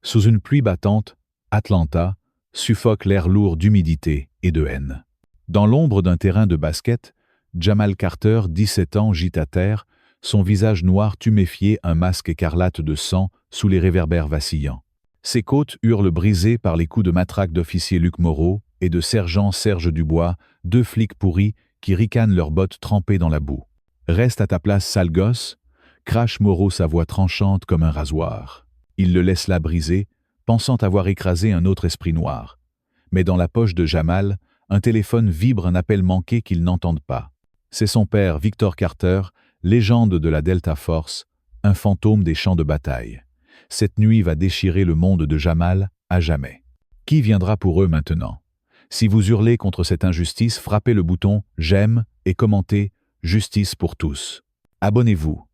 Sous une pluie battante, Atlanta suffoque l'air lourd d'humidité et de haine. Dans l'ombre d'un terrain de basket, Jamal Carter, 17 ans, gît à terre, son visage noir tuméfié, un masque écarlate de sang sous les réverbères vacillants. Ses côtes hurlent brisées par les coups de matraque d'officier Luc Moreau et de sergent Serge Dubois, deux flics pourris qui ricanent leurs bottes trempées dans la boue. « Reste à ta place, sale gosse !» crache Moreau, sa voix tranchante comme un rasoir. Il le laisse là briser, pensant avoir écrasé un autre esprit noir. Mais dans la poche de Jamal, un téléphone vibre, un appel manqué qu'ils n'entendent pas. C'est son père, Victor Carter, légende de la Delta Force, un fantôme des champs de bataille. Cette nuit va déchirer le monde de Jamal à jamais. Qui viendra pour eux maintenant? Si vous hurlez contre cette injustice, frappez le bouton « J'aime » et commentez « Justice pour tous ». Abonnez-vous,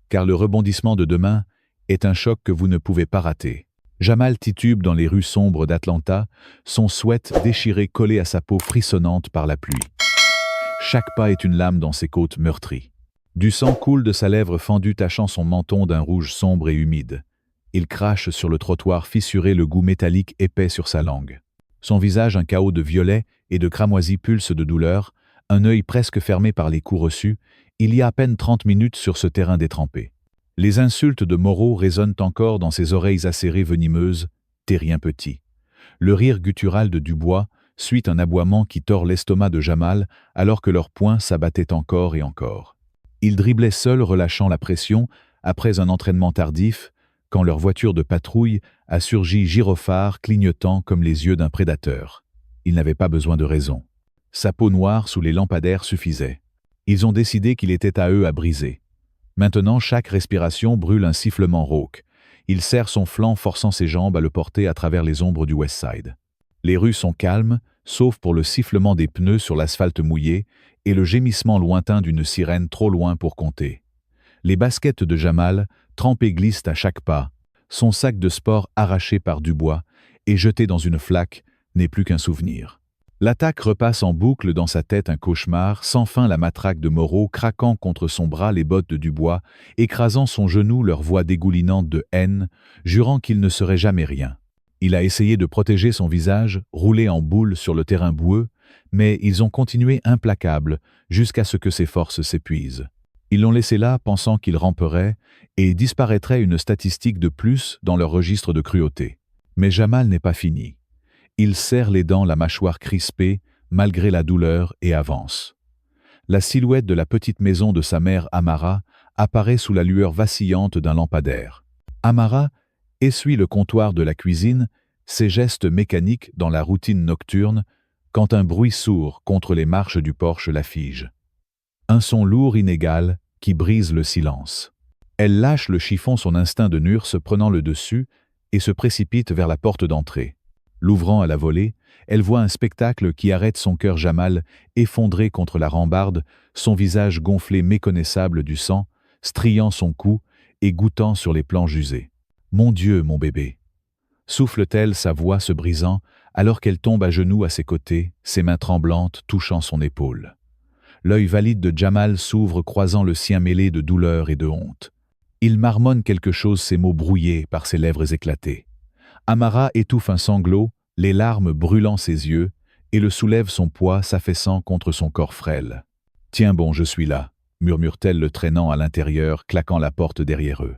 car le rebondissement de demain est un choc que vous ne pouvez pas rater. Jamal titube dans les rues sombres d'Atlanta, son sweat déchiré collé à sa peau frissonnante par la pluie. Chaque pas est une lame dans ses côtes meurtries. Du sang coule de sa lèvre fendue tachant son menton d'un rouge sombre et humide. Il crache sur le trottoir fissuré, le goût métallique épais sur sa langue. Son visage, un chaos de violet et de cramoisi, pulse de douleur, un œil presque fermé par les coups reçus, il y a à peine 30 minutes sur ce terrain détrempé. Les insultes de Moreau résonnent encore dans ses oreilles acérées venimeuses. « T'es rien petit ». Le rire guttural de Dubois suit un aboiement qui tord l'estomac de Jamal alors que leurs poings s'abattaient encore et encore. Ils driblaient seuls, relâchant la pression, après un entraînement tardif, quand leur voiture de patrouille a surgi gyrophare clignotant comme les yeux d'un prédateur. Ils n'avaient pas besoin de raison. Sa peau noire sous les lampadaires suffisait. Ils ont décidé qu'il était à eux à briser. Maintenant, chaque respiration brûle un sifflement rauque. Il serre son flanc, forçant ses jambes à le porter à travers les ombres du West Side. Les rues sont calmes, sauf pour le sifflement des pneus sur l'asphalte mouillé et le gémissement lointain d'une sirène trop loin pour compter. Les baskets de Jamal, trempées, glissent à chaque pas. Son sac de sport, arraché par Dubois et jeté dans une flaque, n'est plus qu'un souvenir. L'attaque repasse en boucle dans sa tête, un cauchemar, sans fin, la matraque de Moreau craquant contre son bras, les bottes de Dubois, écrasant son genou, leur voix dégoulinante de haine, jurant qu'il ne serait jamais rien. Il a essayé de protéger son visage, roulé en boule sur le terrain boueux, mais ils ont continué implacables jusqu'à ce que ses forces s'épuisent. Ils l'ont laissé là, pensant qu'il ramperait et disparaîtrait, une statistique de plus dans leur registre de cruauté. Mais Jamal n'est pas fini. Il serre les dents, la mâchoire crispée, malgré la douleur, et avance. La silhouette de la petite maison de sa mère Amara apparaît sous la lueur vacillante d'un lampadaire. Amara essuie le comptoir de la cuisine, ses gestes mécaniques dans la routine nocturne, quand un bruit sourd contre les marches du porche la fige. Un son lourd inégal qui brise le silence. Elle lâche le chiffon, son instinct de nurse prenant le dessus, et se précipite vers la porte d'entrée. L'ouvrant à la volée, elle voit un spectacle qui arrête son cœur. Jamal, effondré contre la rambarde, son visage gonflé, méconnaissable du sang, striant son cou et goûtant sur les planches usées. « Mon Dieu, mon bébé !» souffle-t-elle, sa voix se brisant, alors qu'elle tombe à genoux à ses côtés, ses mains tremblantes touchant son épaule. L'œil valide de Jamal s'ouvre, croisant le sien mêlé de douleur et de honte. Il marmonne quelque chose, ses mots brouillés par ses lèvres éclatées. Amara étouffe un sanglot, les larmes brûlant ses yeux, et le soulève, son poids s'affaissant contre son corps frêle. « Tiens bon, je suis là », murmure-t-elle, le traînant à l'intérieur, claquant la porte derrière eux.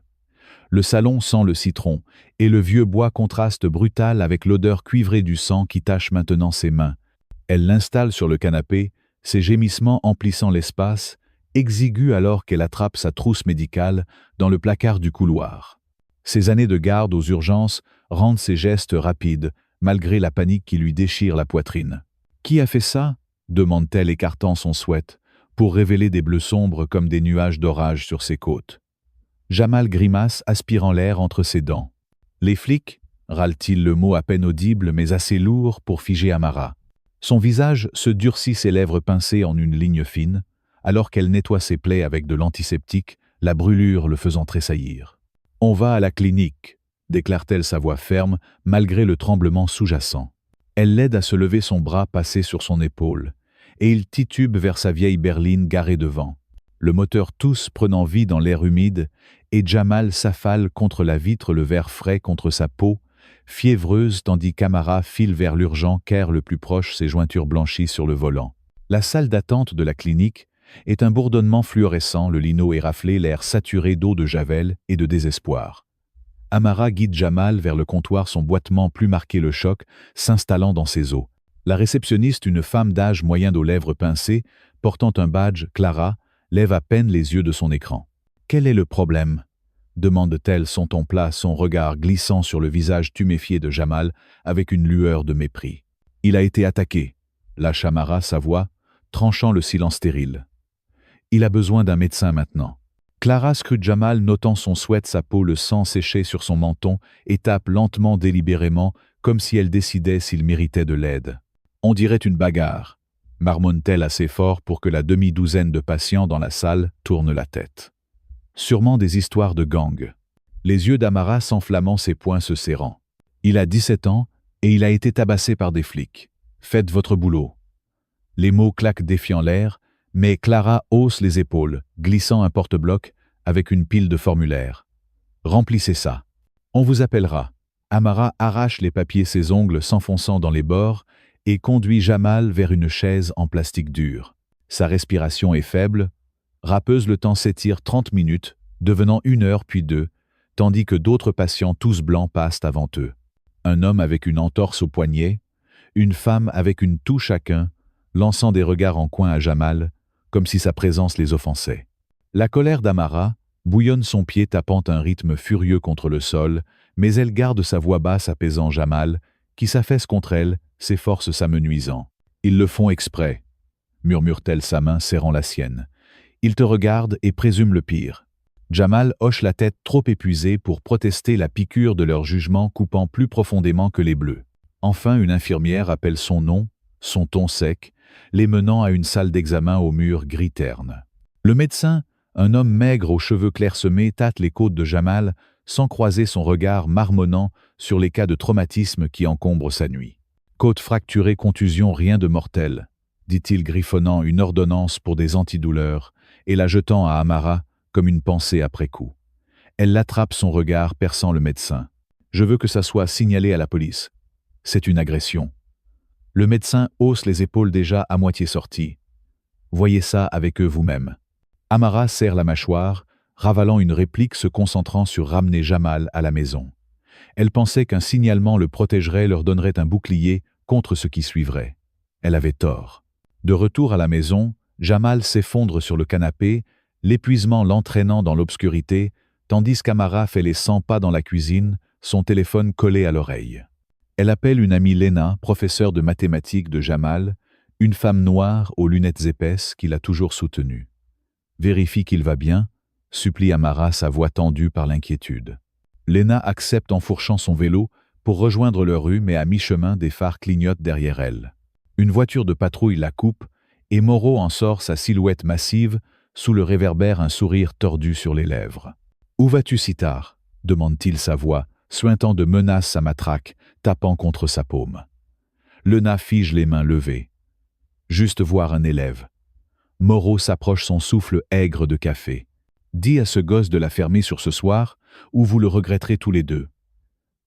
Le salon sent le citron, et le vieux bois contraste brutal avec l'odeur cuivrée du sang qui tache maintenant ses mains. Elle l'installe sur le canapé, ses gémissements emplissant l'espace, exigus alors qu'elle attrape sa trousse médicale dans le placard du couloir. Ses années de garde aux urgences rendent ses gestes rapides, malgré la panique qui lui déchire la poitrine. « Qui a fait ça ?» demande-t-elle, écartant son sweat, pour révéler des bleus sombres comme des nuages d'orage sur ses côtes. Jamal grimace, aspirant l'air entre ses dents. « Les flics ?» râle-t-il, le mot à peine audible mais assez lourd pour figer Amara. Son visage se durcit, ses lèvres pincées en une ligne fine, alors qu'elle nettoie ses plaies avec de l'antiseptique, la brûlure le faisant tressaillir. « On va à la clinique », déclare-t-elle, sa voix ferme, malgré le tremblement sous-jacent. Elle l'aide à se lever, son bras passé sur son épaule, et il titube vers sa vieille berline garée devant. Le moteur tousse, prenant vie dans l'air humide, et Jamal s'affale contre la vitre, le verre frais contre sa peau, fiévreuse tandis qu'Amara file vers l'urgent care le plus proche, ses jointures blanchies sur le volant. La salle d'attente de la clinique est un bourdonnement fluorescent, le lino est raflé, l'air saturé d'eau de javel et de désespoir. Amara guide Jamal vers le comptoir, son boitement plus marqué, le choc s'installant dans ses os. La réceptionniste, une femme d'âge moyen aux lèvres pincées, portant un badge, Clara, lève à peine les yeux de son écran. « Quel est le problème ?» demande-t-elle, son ton plat, son regard glissant sur le visage tuméfié de Jamal avec une lueur de mépris. « Il a été attaqué », lâche Amara sa voix, tranchant le silence stérile. « Il a besoin d'un médecin maintenant. » Clara scrute Jamal, notant son sweat, sa peau, le sang séché sur son menton, et tape lentement, délibérément, comme si elle décidait s'il méritait de l'aide. « On dirait une bagarre », marmonne-t-elle assez fort pour que la demi-douzaine de patients dans la salle tournent la tête. Sûrement des histoires de gang. Les yeux d'Amara s'enflammant, ses poings se serrant. Il a 17 ans et il a été tabassé par des flics. Faites votre boulot. Les mots claquent défiant l'air, mais Clara hausse les épaules, glissant un porte-bloc avec une pile de formulaires. Remplissez ça. On vous appellera. Amara arrache les papiers, ses ongles s'enfonçant dans les bords, et conduit Jamal vers une chaise en plastique dur. Sa respiration est faible. Râpeuse, le temps s'étire 30 minutes, devenant 1 heure puis 2, tandis que d'autres patients tous blancs passent avant eux. Un homme avec une entorse au poignet, une femme avec une toux chacun, lançant des regards en coin à Jamal, comme si sa présence les offensait. La colère d'Amara bouillonne son pied, tapant un rythme furieux contre le sol, mais elle garde sa voix basse apaisant Jamal, qui s'affaisse contre elle, ses forces s'amenuisant. « Ils le font exprès », murmure-t-elle, sa main serrant la sienne. « Ils te regardent et présument le pire. » Jamal hoche la tête, trop épuisé pour protester la piqûre de leur jugement coupant plus profondément que les bleus. Enfin, une infirmière appelle son nom, son ton sec, les menant à une salle d'examen au mur gris terne. Le médecin, un homme maigre aux cheveux clairsemés, tâte les côtes de Jamal sans croiser son regard marmonnant sur les cas de traumatisme qui encombrent sa nuit. « Côte fracturée, contusion, rien de mortel », dit-il, griffonnant une ordonnance pour des antidouleurs et la jetant à Amara comme une pensée après coup. Elle l'attrape, son regard perçant le médecin. « Je veux que ça soit signalé à la police. C'est une agression. » Le médecin hausse les épaules déjà à moitié sorties. « Voyez ça avec eux vous-même. » Amara serre la mâchoire, ravalant une réplique, se concentrant sur ramener Jamal à la maison. Elle pensait qu'un signalement le protégerait, leur donnerait un bouclier contre ce qui suivrait. Elle avait tort. De retour à la maison, Jamal s'effondre sur le canapé, l'épuisement l'entraînant dans l'obscurité, tandis qu'Amara fait les 100 pas dans la cuisine, son téléphone collé à l'oreille. Elle appelle une amie, Lena, professeure de mathématiques de Jamal, une femme noire aux lunettes épaisses qui l'a toujours soutenue. « Vérifie qu'il va bien », supplie Amara, sa voix tendue par l'inquiétude. Lena accepte, enfourchant son vélo pour rejoindre leur rue, mais à mi-chemin, des phares clignotent derrière elle. Une voiture de patrouille la coupe et Moreau en sort, sa silhouette massive, sous le réverbère, un sourire tordu sur les lèvres. « Où vas-tu si tard ?» demande-t-il, sa voix, suintant de menaces sa matraque, tapant contre sa paume. Lena fige les mains levées. Juste voir un élève. Moreau s'approche, son souffle aigre de café. « Dis à ce gosse de la fermer sur ce soir, ou vous le regretterez tous les deux. »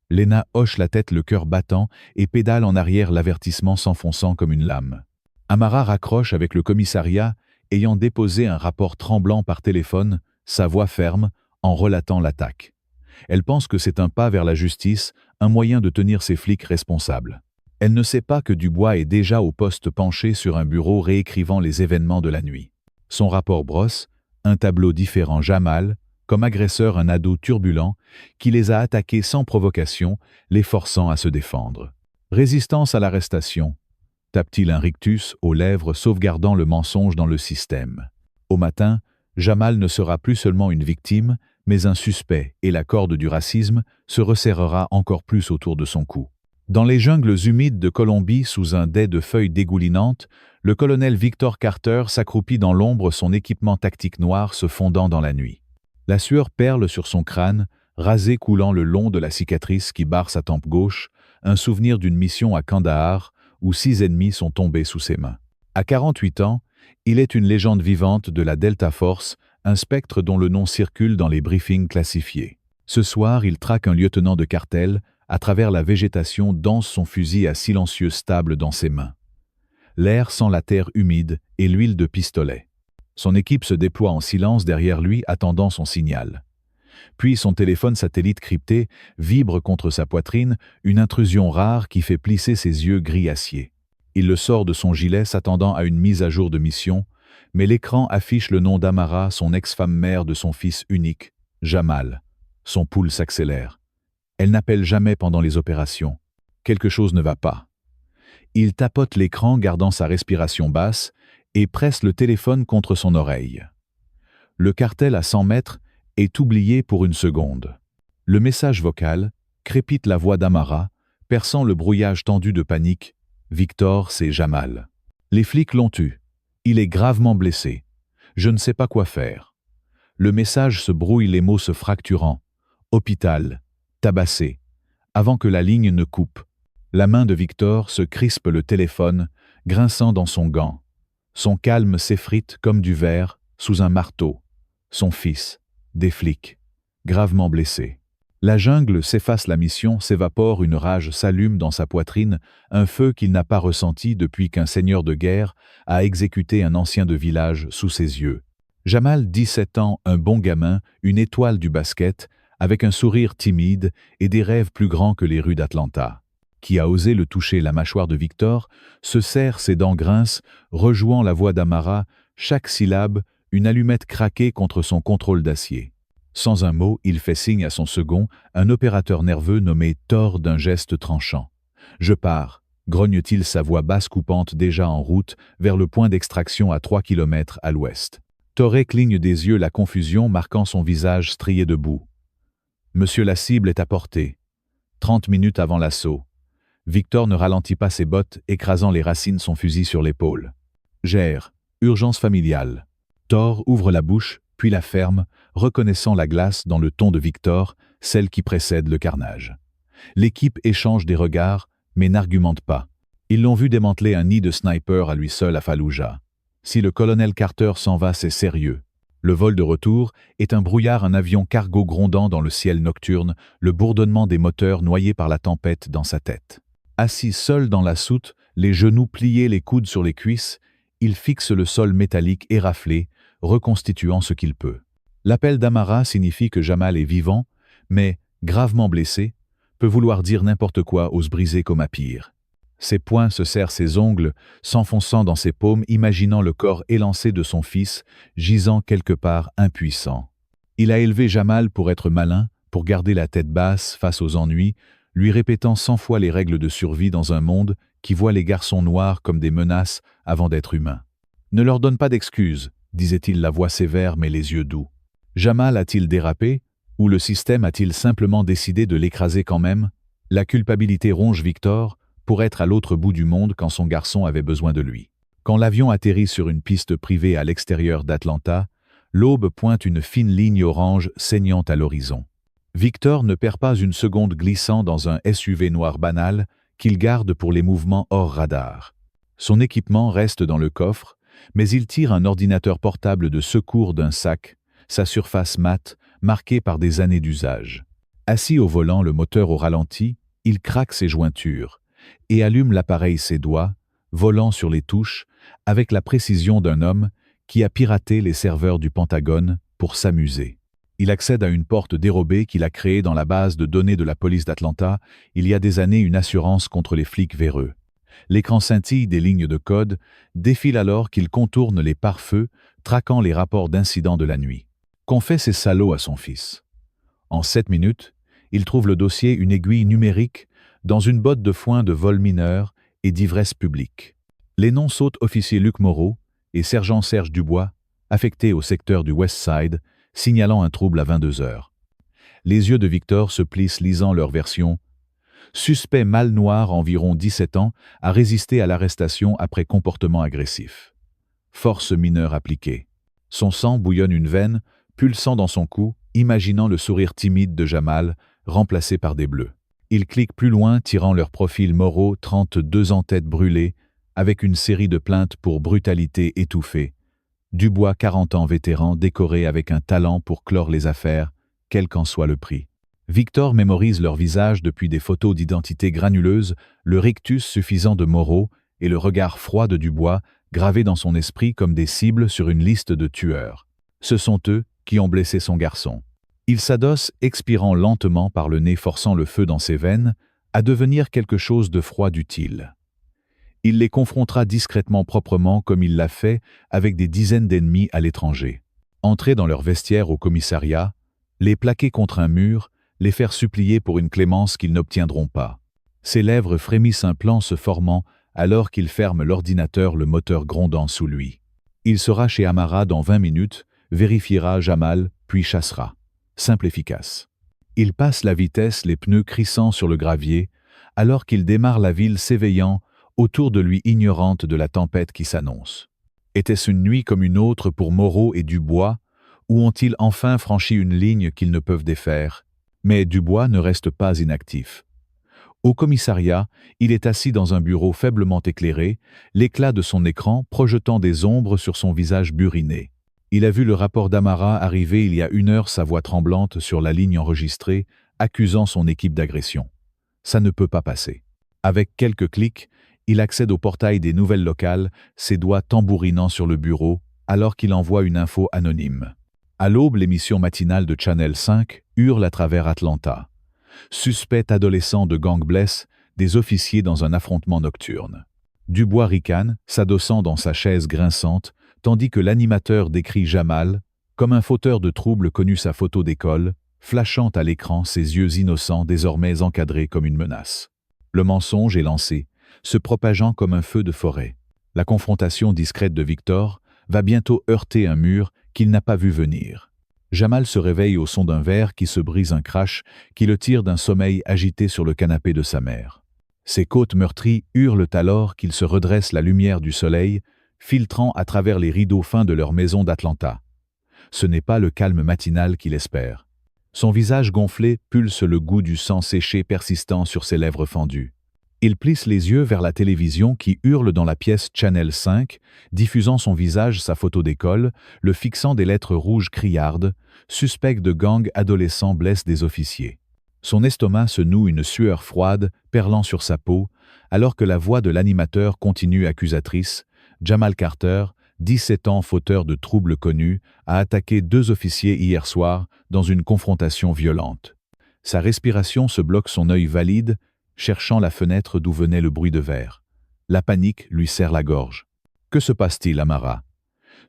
Lena hoche la tête, le cœur battant, et pédale en arrière, l'avertissement s'enfonçant comme une lame. Amara raccroche avec le commissariat, ayant déposé un rapport tremblant par téléphone, sa voix ferme, en relatant l'attaque. Elle pense que c'est un pas vers la justice, un moyen de tenir ses flics responsables. Elle ne sait pas que Dubois est déjà au poste penché sur un bureau réécrivant les événements de la nuit. Son rapport brosse, un tableau différent Jamal, comme agresseur un ado turbulent, qui les a attaqués sans provocation, les forçant à se défendre. Résistance à l'arrestation, tape-t-il un rictus aux lèvres, sauvegardant le mensonge dans le système. Au matin, Jamal ne sera plus seulement une victime, mais un suspect, et la corde du racisme se resserrera encore plus autour de son cou. Dans les jungles humides de Colombie, sous un dais de feuilles dégoulinantes, le colonel Victor Carter s'accroupit dans l'ombre, son équipement tactique noir se fondant dans la nuit. La sueur perle sur son crâne, rasé coulant le long de la cicatrice qui barre sa tempe gauche, un souvenir d'une mission à Kandahar, où 6 ennemis sont tombés sous ses mains. À 48 ans, il est une légende vivante de la Delta Force, un spectre dont le nom circule dans les briefings classifiés. Ce soir, il traque un lieutenant de cartel, À travers la végétation danse son fusil à silencieux stable dans ses mains. L'air sent la terre humide et l'huile de pistolet. Son équipe se déploie en silence derrière lui, attendant son signal. Puis son téléphone satellite crypté vibre contre sa poitrine, une intrusion rare qui fait plisser ses yeux gris acier. Il le sort de son gilet, s'attendant à une mise à jour de mission, mais l'écran affiche le nom d'Amara, son ex-femme mère de son fils unique, Jamal. Son pouls s'accélère. Elle n'appelle jamais pendant les opérations. Quelque chose ne va pas. Il tapote l'écran, gardant sa respiration basse, et presse le téléphone contre son oreille. Le cartel à 100 mètres est oublié pour une seconde. Le message vocal crépite la voix d'Amara, perçant le brouillage tendu de panique. Victor, c'est Jamal. Les flics l'ont eu. Il est gravement blessé. Je ne sais pas quoi faire. Le message se brouille, les mots se fracturant. Hôpital. Tabassé. Avant que la ligne ne coupe. La main de Victor se crispe le téléphone, grinçant dans son gant. Son calme s'effrite comme du verre sous un marteau. Son fils. Des flics. Gravement blessé. La jungle s'efface, la mission s'évapore, une rage s'allume dans sa poitrine, un feu qu'il n'a pas ressenti depuis qu'un seigneur de guerre a exécuté un ancien de village sous ses yeux. Jamal, 17 ans, un bon gamin, une étoile du basket, avec un sourire timide et des rêves plus grands que les rues d'Atlanta. Qui a osé le toucher? La mâchoire de Victor se serre, ses dents grincent, rejouant la voix d'Amara, chaque syllabe, une allumette craquée contre son contrôle d'acier. Sans un mot, il fait signe à son second, un opérateur nerveux nommé Thor, d'un geste tranchant. « Je pars », grogne-t-il, sa voix basse coupante déjà en route vers le point d'extraction à 3 kilomètres à l'ouest. Thoré cligne des yeux, la confusion marquant son visage strié de boue. « Monsieur, la cible est à portée. » 30 minutes avant l'assaut. Victor ne ralentit pas ses bottes, écrasant les racines, son fusil sur l'épaule. « Gère. Urgence familiale. » Thor ouvre la bouche, puis la ferme, reconnaissant la glace dans le ton de Victor, celle qui précède le carnage. L'équipe échange des regards, mais n'argumente pas. Ils l'ont vu démanteler un nid de sniper à lui seul à Fallujah. Si le colonel Carter s'en va, c'est sérieux. Le vol de retour est un brouillard, un avion cargo grondant dans le ciel nocturne, le bourdonnement des moteurs noyé par la tempête dans sa tête. Assis seul dans la soute, les genoux pliés, les coudes sur les cuisses, il fixe le sol métallique éraflé, reconstituant ce qu'il peut. L'appel d'Amara signifie que Jamal est vivant, mais, gravement blessé, peut vouloir dire n'importe quoi, ose briser comme à pire. Ses poings se serrent, ses ongles s'enfonçant dans ses paumes, imaginant le corps élancé de son fils, gisant quelque part impuissant. Il a élevé Jamal pour être malin, pour garder la tête basse face aux ennuis, lui répétant 100 fois les règles de survie dans un monde qui voit les garçons noirs comme des menaces avant d'être humains. « Ne leur donne pas d'excuses », disait-il, la voix sévère mais les yeux doux. Jamal a-t-il dérapé, ou le système a-t-il simplement décidé de l'écraser quand même? La culpabilité ronge Victor, pour être à l'autre bout du monde quand son garçon avait besoin de lui. Quand l'avion atterrit sur une piste privée à l'extérieur d'Atlanta, l'aube pointe une fine ligne orange saignante à l'horizon. Victor ne perd pas une seconde, glissant dans un SUV noir banal qu'il garde pour les mouvements hors radar. Son équipement reste dans le coffre, mais il tire un ordinateur portable de secours d'un sac, sa surface mate, marquée par des années d'usage. Assis au volant, le moteur au ralenti, il craque ses jointures et allume l'appareil, ses doigts, volant sur les touches, avec la précision d'un homme qui a piraté les serveurs du Pentagone pour s'amuser. Il accède à une porte dérobée qu'il a créée dans la base de données de la police d'Atlanta, il y a des années, une assurance contre les flics véreux. L'écran scintille des lignes de code, défile alors qu'il contourne les pare-feux, traquant les rapports d'incidents de la nuit. Qu'ont fait ces salauds à son fils? En 7 minutes, il trouve le dossier, une aiguille numérique, dans une botte de foin de vol mineur et d'ivresse publique. Les noms sautent: officier Luc Moreau et sergent Serge Dubois, affectés au secteur du West Side, signalant un trouble à 22 heures. Les yeux de Victor se plissent, lisant leur version. Suspect mâle noir, environ 17 ans, a résisté à l'arrestation après comportement agressif. Force mineure appliquée. Son sang bouillonne une veine, pulsant dans son cou, imaginant le sourire timide de Jamal, remplacé par des bleus. Il clique plus loin, tirant leur profil. Moreau, 32 ans, tête brûlée, avec une série de plaintes pour brutalité étouffée. Dubois, 40 ans, vétéran, décoré avec un talent pour clore les affaires, quel qu'en soit le prix. Victor mémorise leur visage depuis des photos d'identité granuleuses, le rictus suffisant de Moreau et le regard froid de Dubois, gravés dans son esprit comme des cibles sur une liste de tueurs. Ce sont eux qui ont blessé son garçon. Il s'adosse, expirant lentement par le nez forçant le feu dans ses veines, à devenir quelque chose de froid d'utile. Il les confrontera discrètement proprement comme il l'a fait avec des dizaines d'ennemis à l'étranger. Entrer dans leur vestiaire au commissariat, les plaquer contre un mur, les faire supplier pour une clémence qu'ils n'obtiendront pas. Ses lèvres frémissent un plan se formant alors qu'il ferme l'ordinateur, le moteur grondant sous lui. Il sera chez Amara dans 20 minutes, vérifiera Jamal, puis chassera. Simple efficace. Il passe la vitesse, les pneus crissant sur le gravier, alors qu'il démarre la ville s'éveillant, autour de lui ignorante de la tempête qui s'annonce. Était-ce une nuit comme une autre pour Moreau et Dubois, ou ont-ils enfin franchi une ligne qu'ils ne peuvent défaire? Mais Dubois ne reste pas inactif. Au commissariat, il est assis dans un bureau faiblement éclairé, l'éclat de son écran projetant des ombres sur son visage buriné. Il a vu le rapport d'Amara arriver il y a 1 heure, sa voix tremblante sur la ligne enregistrée, accusant son équipe d'agression. Ça ne peut pas passer. Avec quelques clics, il accède au portail des nouvelles locales, ses doigts tambourinant sur le bureau, alors qu'il envoie une info anonyme. À l'aube, l'émission matinale de Channel 5 hurle à travers Atlanta. Suspect adolescent de gang blesse des officiers dans un affrontement nocturne. Dubois ricane, s'adossant dans sa chaise grinçante, tandis que l'animateur décrit Jamal, comme un fauteur de troubles connu sa photo d'école, flashant à l'écran ses yeux innocents désormais encadrés comme une menace. Le mensonge est lancé, se propageant comme un feu de forêt. La confrontation discrète de Victor va bientôt heurter un mur qu'il n'a pas vu venir. Jamal se réveille au son d'un verre qui se brise, un crash qui le tire d'un sommeil agité sur le canapé de sa mère. Ses côtes meurtries hurlent alors qu'il se redresse, la lumière du soleil filtrant à travers les rideaux fins de leur maison d'Atlanta. Ce n'est pas le calme matinal qu'il espère. Son visage gonflé pulse le goût du sang séché persistant sur ses lèvres fendues. Il plisse les yeux vers la télévision qui hurle dans la pièce Channel 5, diffusant son visage, sa photo d'école, le fixant des lettres rouges criardes, suspect de gang adolescent blesse des officiers. Son estomac se noue une sueur froide, perlant sur sa peau, alors que la voix de l'animateur continue accusatrice. Jamal Carter, 17 ans, fauteur de troubles connus, a attaqué 2 officiers hier soir dans une confrontation violente. Sa respiration se bloque, son œil valide, cherchant la fenêtre d'où venait le bruit de verre. La panique lui serre la gorge. Que se passe-t-il, Amara?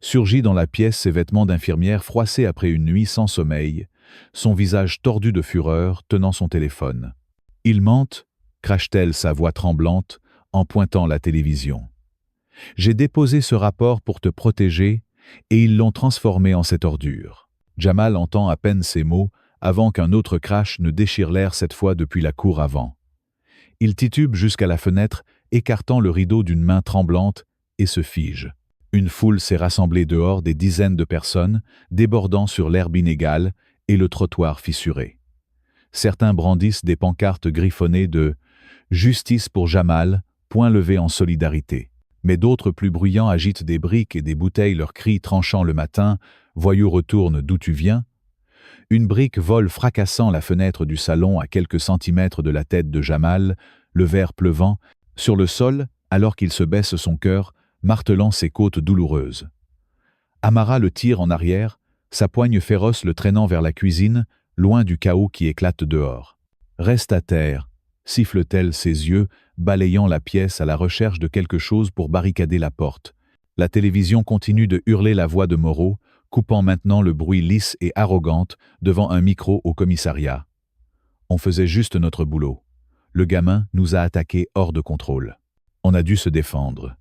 Surgit dans la pièce, ses vêtements d'infirmière froissés après une nuit sans sommeil, son visage tordu de fureur, tenant son téléphone. « Ils mentent » crache-t-elle, sa voix tremblante, en pointant la télévision. « J'ai déposé ce rapport pour te protéger, et ils l'ont transformé en cette ordure. » Jamal entend à peine ces mots, avant qu'un autre crash ne déchire l'air, cette fois depuis la cour avant. Il titube jusqu'à la fenêtre, écartant le rideau d'une main tremblante, et se fige. Une foule s'est rassemblée dehors, des dizaines de personnes, débordant sur l'herbe inégale et le trottoir fissuré. Certains brandissent des pancartes griffonnées de « Justice pour Jamal », point levé en solidarité. Mais d'autres plus bruyants agitent des briques et des bouteilles, leurs cris tranchant le matin « Voyou, retourne d'où tu viens ». Une brique vole fracassant la fenêtre du salon à quelques centimètres de la tête de Jamal, le verre pleuvant, sur le sol, alors qu'il se baisse son cœur, martelant ses côtes douloureuses. Amara le tire en arrière, sa poigne féroce le traînant vers la cuisine, loin du chaos qui éclate dehors. « Reste à terre », siffle-t-elle, ses yeux, balayant la pièce à la recherche de quelque chose pour barricader la porte. La télévision continue de hurler la voix de Moreau, coupant maintenant le bruit lisse et arrogante devant un micro au commissariat. On faisait juste notre boulot. Le gamin nous a attaqués hors de contrôle. On a dû se défendre.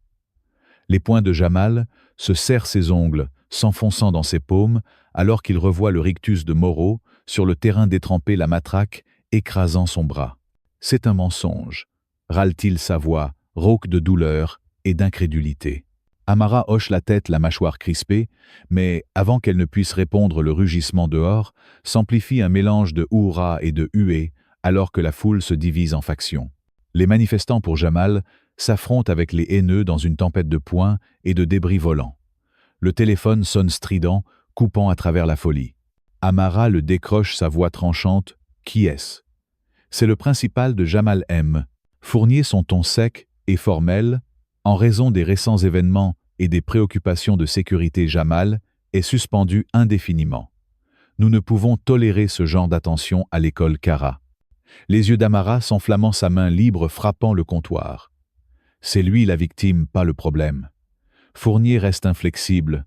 Les poings de Jamal se serrent, ses ongles s'enfonçant dans ses paumes, alors qu'il revoit le rictus de Moreau sur le terrain détrempé, la matraque écrasant son bras. C'est un mensonge, râle-t-il, sa voix rauque de douleur et d'incrédulité. Amara hoche la tête, la mâchoire crispée, mais avant qu'elle ne puisse répondre, le rugissement dehors s'amplifie, un mélange de hurrahs et de huées, alors que la foule se divise en factions. Les manifestants pour Jamal s'affrontent avec les haineux dans une tempête de poings et de débris volants. Le téléphone sonne strident, coupant à travers la folie. Amara le décroche, sa voix tranchante. Qui est-ce? C'est le principal de Jamal M. Fournier son ton sec et formel, en raison des récents événements et des préoccupations de sécurité. Jamal est suspendu indéfiniment. Nous ne pouvons tolérer ce genre d'attention à l'école Kara. Les yeux d'Amara s'enflammant, sa main libre frappant le comptoir. C'est lui la victime, pas le problème. Fournier reste inflexible.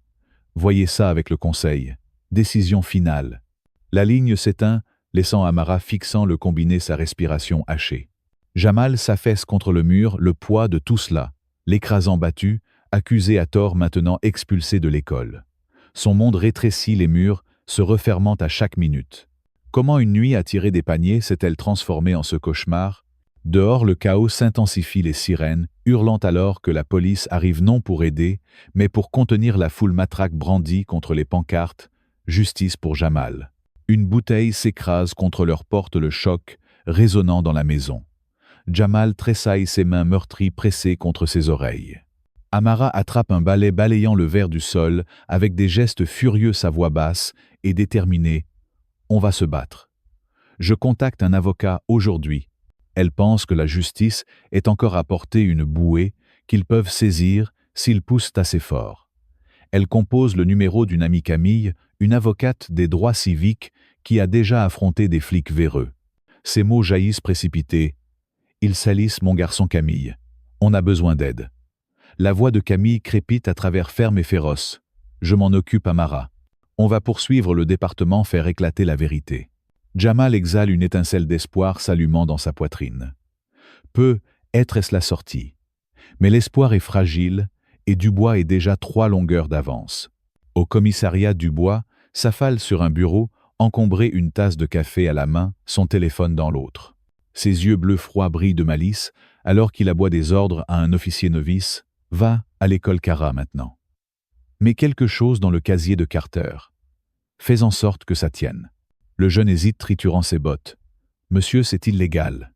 Voyez ça avec le conseil. Décision finale. La ligne s'éteint, laissant Amara fixant le combiné, sa respiration hachée. Jamal s'affaisse contre le mur, le poids de tout cela, l'écrasant battu, accusé à tort, maintenant expulsé de l'école. Son monde rétrécit, les murs se refermant à chaque minute. Comment une nuit attirée des paniers s'est-elle transformée en ce cauchemar? Dehors, le chaos s'intensifie, les sirènes, hurlant alors que la police arrive non pour aider, mais pour contenir la foule matraque brandie contre les pancartes « Justice pour Jamal ». Une bouteille s'écrase contre leur porte, le choc résonnant dans la maison. Jamal tressaille, ses mains meurtries pressées contre ses oreilles. Amara attrape un balai balayant le verre du sol avec des gestes furieux, sa voix basse et déterminée. « On va se battre. Je contacte un avocat aujourd'hui. » Elle pense que la justice est encore à portée, une bouée qu'ils peuvent saisir s'ils poussent assez fort. Elle compose le numéro d'une amie, Camille, une avocate des droits civiques qui a déjà affronté des flics véreux. Ces mots jaillissent précipités. « Ils salissent mon garçon Camille. On a besoin d'aide. » La voix de Camille crépite à travers ferme et féroce. « Je m'en occupe, Amara. On va poursuivre le département, faire éclater la vérité. » Jamal exhale une étincelle d'espoir s'allumant dans sa poitrine. Peut être-ce la sortie. Mais l'espoir est fragile et Dubois est déjà 3 longueurs d'avance. Au commissariat, Dubois s'affale sur un bureau, encombré, une tasse de café à la main, son téléphone dans l'autre. Ses yeux bleus froids brillent de malice alors qu'il aboie des ordres à un officier novice. « Va à l'école Kara maintenant. » Mais quelque chose dans le casier de Carter. Fais en sorte que ça tienne. Le jeune hésite, triturant ses bottes. « Monsieur, c'est illégal. »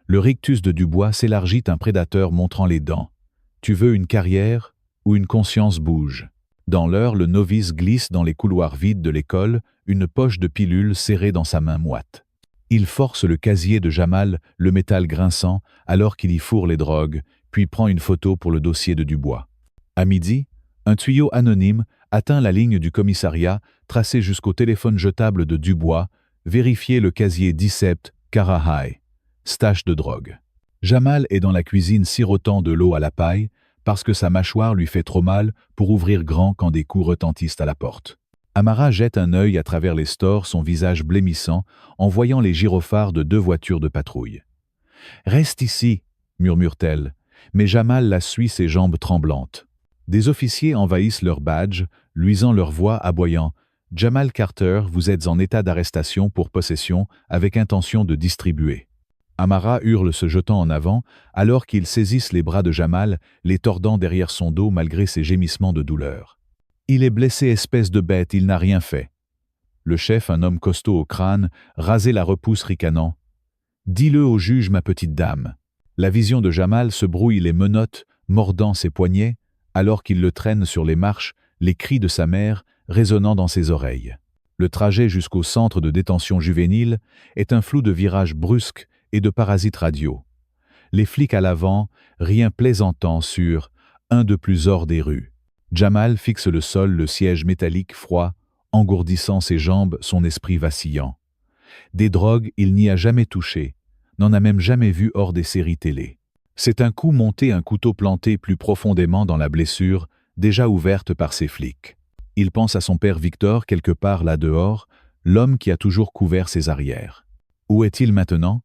Le rictus de Dubois s'élargit, un prédateur montrant les dents. « Tu veux une carrière ou une conscience bouge ?» Dans l'heure, le novice glisse dans les couloirs vides de l'école, une poche de pilules serrée dans sa main moite. Il force le casier de Jamal, le métal grinçant, alors qu'il y fourre les drogues, puis prend une photo pour le dossier de Dubois. À midi, un tuyau anonyme atteint la ligne du commissariat, tracé jusqu'au téléphone jetable de Dubois. Vérifiez le casier 17, Kara High. Stash de drogue. Jamal est dans la cuisine, sirotant de l'eau à la paille, parce que sa mâchoire lui fait trop mal pour ouvrir grand quand des coups retentissent à la porte. Amara jette un œil à travers les stores, son visage blêmissant, en voyant les gyrophares de 2 voitures de patrouille. « Reste ici » murmure-t-elle, mais Jamal la suit, ses jambes tremblantes. Des officiers envahissent leurs badges, luisant leur voix, aboyant « Jamal Carter, vous êtes en état d'arrestation pour possession avec intention de distribuer. » Amara hurle, se jetant en avant, alors qu'ils saisissent les bras de Jamal, les tordant derrière son dos malgré ses gémissements de douleur. « Il est blessé, espèce de bête, il n'a rien fait. » Le chef, un homme costaud au crâne, rasait la repousse, ricanant. « Dis-le au juge, ma petite dame. » La vision de Jamal se brouille, les menottes, mordant ses poignets, alors qu'il le traîne sur les marches, les cris de sa mère résonnant dans ses oreilles. Le trajet jusqu'au centre de détention juvénile est un flou de virages brusques et de parasites radio. Les flics à l'avant, rien plaisantant sur « un de plus hors des rues ». Jamal fixe le sol, le siège métallique froid, engourdissant ses jambes, son esprit vacillant. Des drogues, il n'y a jamais touché, n'en a même jamais vu hors des séries télé. C'est un coup monté, un couteau planté plus profondément dans la blessure, déjà ouverte par ses flics. Il pense à son père Victor, quelque part là dehors, l'homme qui a toujours couvert ses arrières. Où est-il maintenant?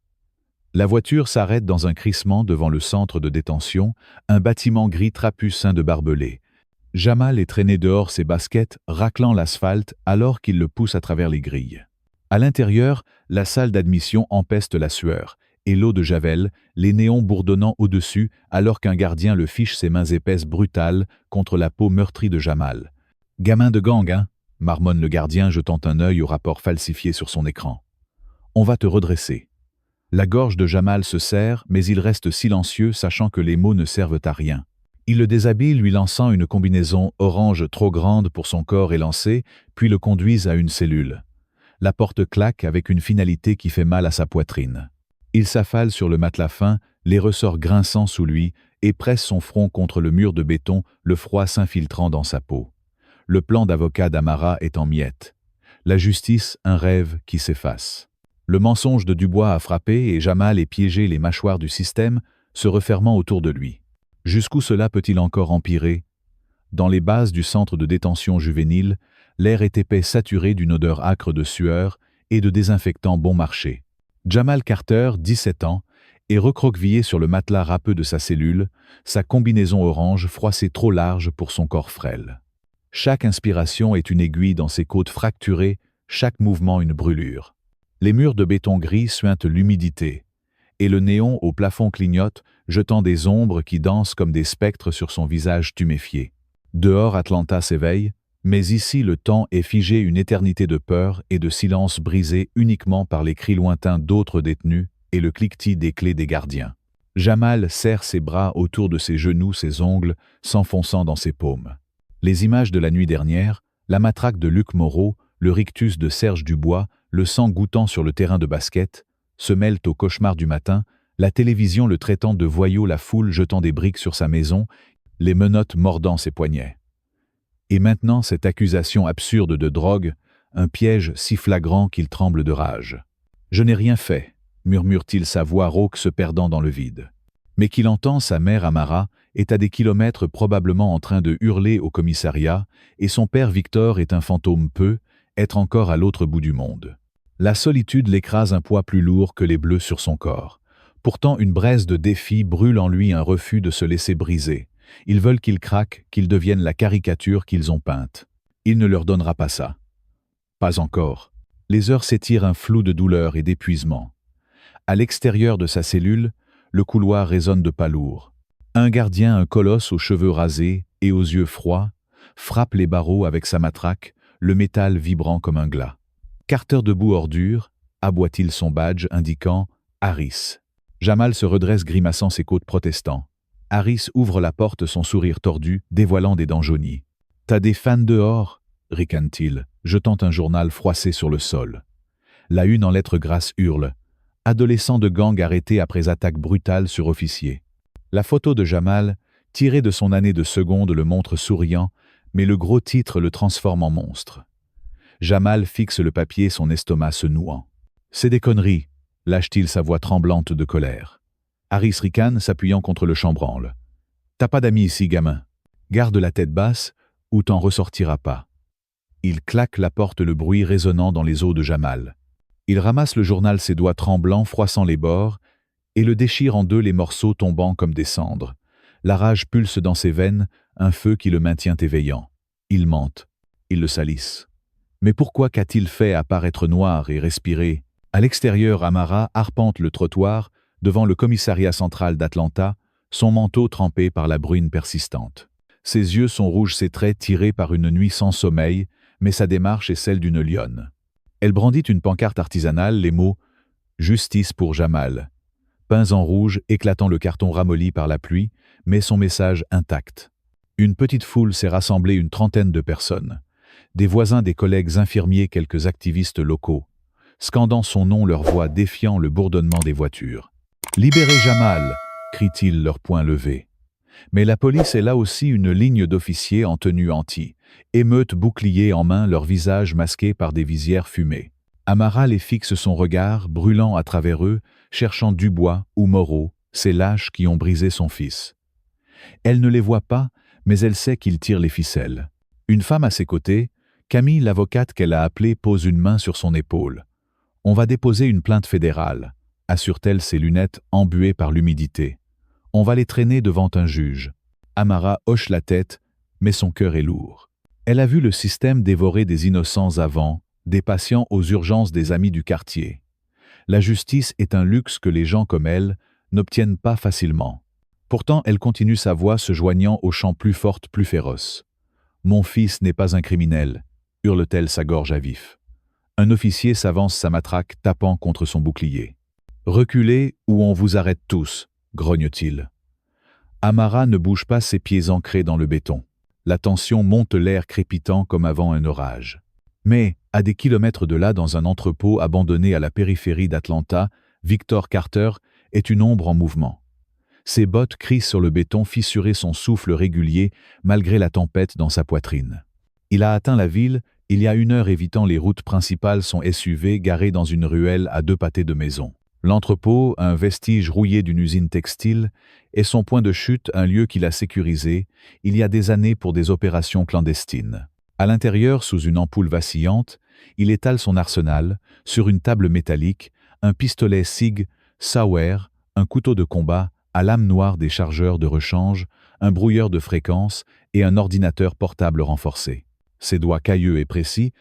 La voiture s'arrête dans un crissement devant le centre de détention, un bâtiment gris trapu ceint de barbelés. Jamal est traîné dehors, ses baskets raclant l'asphalte alors qu'il le pousse à travers les grilles. À l'intérieur, la salle d'admission empeste la sueur, et l'eau de javel, les néons bourdonnant au-dessus alors qu'un gardien le fiche, ses mains épaisses brutales contre la peau meurtrie de Jamal. « Gamin de gang, hein ?» marmonne le gardien, jetant un œil au rapport falsifié sur son écran. « On va te redresser. » La gorge de Jamal se serre, mais il reste silencieux, sachant que les mots ne servent à rien. Il le déshabille, lui lançant une combinaison orange trop grande pour son corps élancé, puis le conduisent à une cellule. la porte claque avec une finalité qui fait mal à sa poitrine. Il s'affale sur le matelas fin, les ressorts grinçant sous lui, et presse son front contre le mur de béton, le froid s'infiltrant dans sa peau. Le plan d'avocat d'Amara est en miettes. La justice, un rêve qui s'efface. Le mensonge de Dubois a frappé et Jamal est piégé les mâchoires du système, se refermant autour de lui. Jusqu'où cela peut-il encore empirer? Dans les bases du centre de détention juvénile, l'air est épais saturé d'une odeur âcre de sueur et de désinfectant bon marché. Jamal Carter, 17 ans, est recroquevillé sur le matelas râpeux de sa cellule, sa combinaison orange froissée trop large pour son corps frêle. Chaque inspiration est une aiguille dans ses côtes fracturées, chaque mouvement une brûlure. Les murs de béton gris suintent l'humidité, et le néon au plafond clignote, jetant des ombres qui dansent comme des spectres sur son visage tuméfié. Dehors, Atlanta s'éveille, mais ici le temps est figé, une éternité de peur et de silence brisé uniquement par les cris lointains d'autres détenus et le cliquetis des clés des gardiens. Jamal serre ses bras autour de ses genoux, ses ongles s'enfonçant dans ses paumes. Les images de la nuit dernière, la matraque de Luc Moreau, le rictus de Serge Dubois, le sang goûtant sur le terrain de basket, se mêlent au cauchemar du matin, la télévision le traitant de voyou, la foule jetant des briques sur sa maison, les menottes mordant ses poignets. Et maintenant cette accusation absurde de drogue, un piège si flagrant qu'il tremble de rage. « Je n'ai rien fait », murmure-t-il, sa voix rauque se perdant dans le vide. Mais qu'il entend, sa mère Amara est à des kilomètres probablement en train de hurler au commissariat, et son père Victor est un fantôme être encore à l'autre bout du monde. La solitude l'écrase, un poids plus lourd que les bleus sur son corps. Pourtant une braise de défi brûle en lui, un refus de se laisser briser. Ils veulent qu'il craque, qu'il devienne la caricature qu'ils ont peinte. Il ne leur donnera pas ça. Pas encore. Les heures s'étirent, un flou de douleur et d'épuisement. À l'extérieur de sa cellule, le couloir résonne de pas lourds. Un gardien, un colosse aux cheveux rasés et aux yeux froids, frappe les barreaux avec sa matraque, le métal vibrant comme un glas. Carter debout ordure, aboie-t-il son badge indiquant « Harris ». Jamal se redresse grimaçant ses côtes protestant. Harris ouvre la porte, son sourire tordu, dévoilant des dents jaunies. « T'as des fans dehors ?» ricane-t-il, jetant un journal froissé sur le sol. La une en lettres grasses hurle. « Adolescent de gang arrêté après attaque brutale sur officier ». La photo de Jamal, tirée de son année de seconde, le montre souriant, mais le gros titre le transforme en monstre. Jamal fixe le papier, son estomac se nouant. « C'est des conneries », lâche-t-il, sa voix tremblante de colère. Harris ricane, s'appuyant contre le chambranle. « T'as pas d'amis ici, gamin. Garde la tête basse, ou t'en ressortiras pas. » Il claque la porte, le bruit résonnant dans les os de Jamal. Il ramasse le journal, ses doigts tremblants, froissant les bords, et le déchire en deux, les morceaux tombant comme des cendres. La rage pulse dans ses veines, un feu qui le maintient éveillant. Il mente. Il le salisse. Mais pourquoi qu'a-t-il fait à part être noir et respirer? À l'extérieur, Amara arpente le trottoir, devant le commissariat central d'Atlanta, son manteau trempé par la bruine persistante. Ses yeux sont rouges, ses traits tirés par une nuit sans sommeil, mais sa démarche est celle d'une lionne. Elle brandit une pancarte artisanale, les mots « Justice pour Jamal », peints en rouge, éclatant le carton ramolli par la pluie, mais son message intact. Une petite foule s'est rassemblée, une trentaine de personnes. Des voisins, des collègues infirmiers, quelques activistes locaux. Scandant son nom, leur voix défiant le bourdonnement des voitures. « Libérez Jamal !» crient-ils, leurs poings levés. Mais la police est là aussi, une ligne d'officiers en tenue anti, émeute bouclier en main, leurs visages masqués par des visières fumées. Amara les fixe, son regard, brûlant à travers eux, cherchant Dubois ou Moreau, ces lâches qui ont brisé son fils. Elle ne les voit pas, mais elle sait qu'ils tirent les ficelles. Une femme à ses côtés, Camille, l'avocate qu'elle a appelée, pose une main sur son épaule. « On va déposer une plainte fédérale », assure-t-elle, ses lunettes embuées par l'humidité. « On va les traîner devant un juge. » Amara hoche la tête, mais son cœur est lourd. Elle a vu le système dévorer des innocents avant, des patients aux urgences, des amis du quartier. La justice est un luxe que les gens comme elle n'obtiennent pas facilement. Pourtant, elle continue, sa voix se joignant aux chants plus fortes, plus féroces. « Mon fils n'est pas un criminel », hurle-t-elle, sa gorge à vif. Un officier s'avance, sa matraque tapant contre son bouclier. « Reculez ou on vous arrête tous », grogne-t-il. Amara ne bouge pas, ses pieds ancrés dans le béton. La tension monte, l'air crépitant comme avant un orage. « Mais, À des kilomètres de là, dans un entrepôt abandonné à la périphérie d'Atlanta, Victor Carter est une ombre en mouvement. Ses bottes crissent sur le béton fissuré, son souffle régulier, malgré la tempête dans sa poitrine. Il a atteint la ville il y a 1 heure, évitant les routes principales, son SUV garé dans une ruelle à 2 pâtés de maison. L'entrepôt, un vestige rouillé d'une usine textile, est son point de chute, un lieu qu'il a sécurisé il y a des années pour des opérations clandestines. À l'intérieur, sous une ampoule vacillante, il étale son arsenal, sur une table métallique, un pistolet SIG Sauer, un couteau de combat à lame noire, des chargeurs de rechange, un brouilleur de fréquence et un ordinateur portable renforcé. Ses doigts cailleux et précis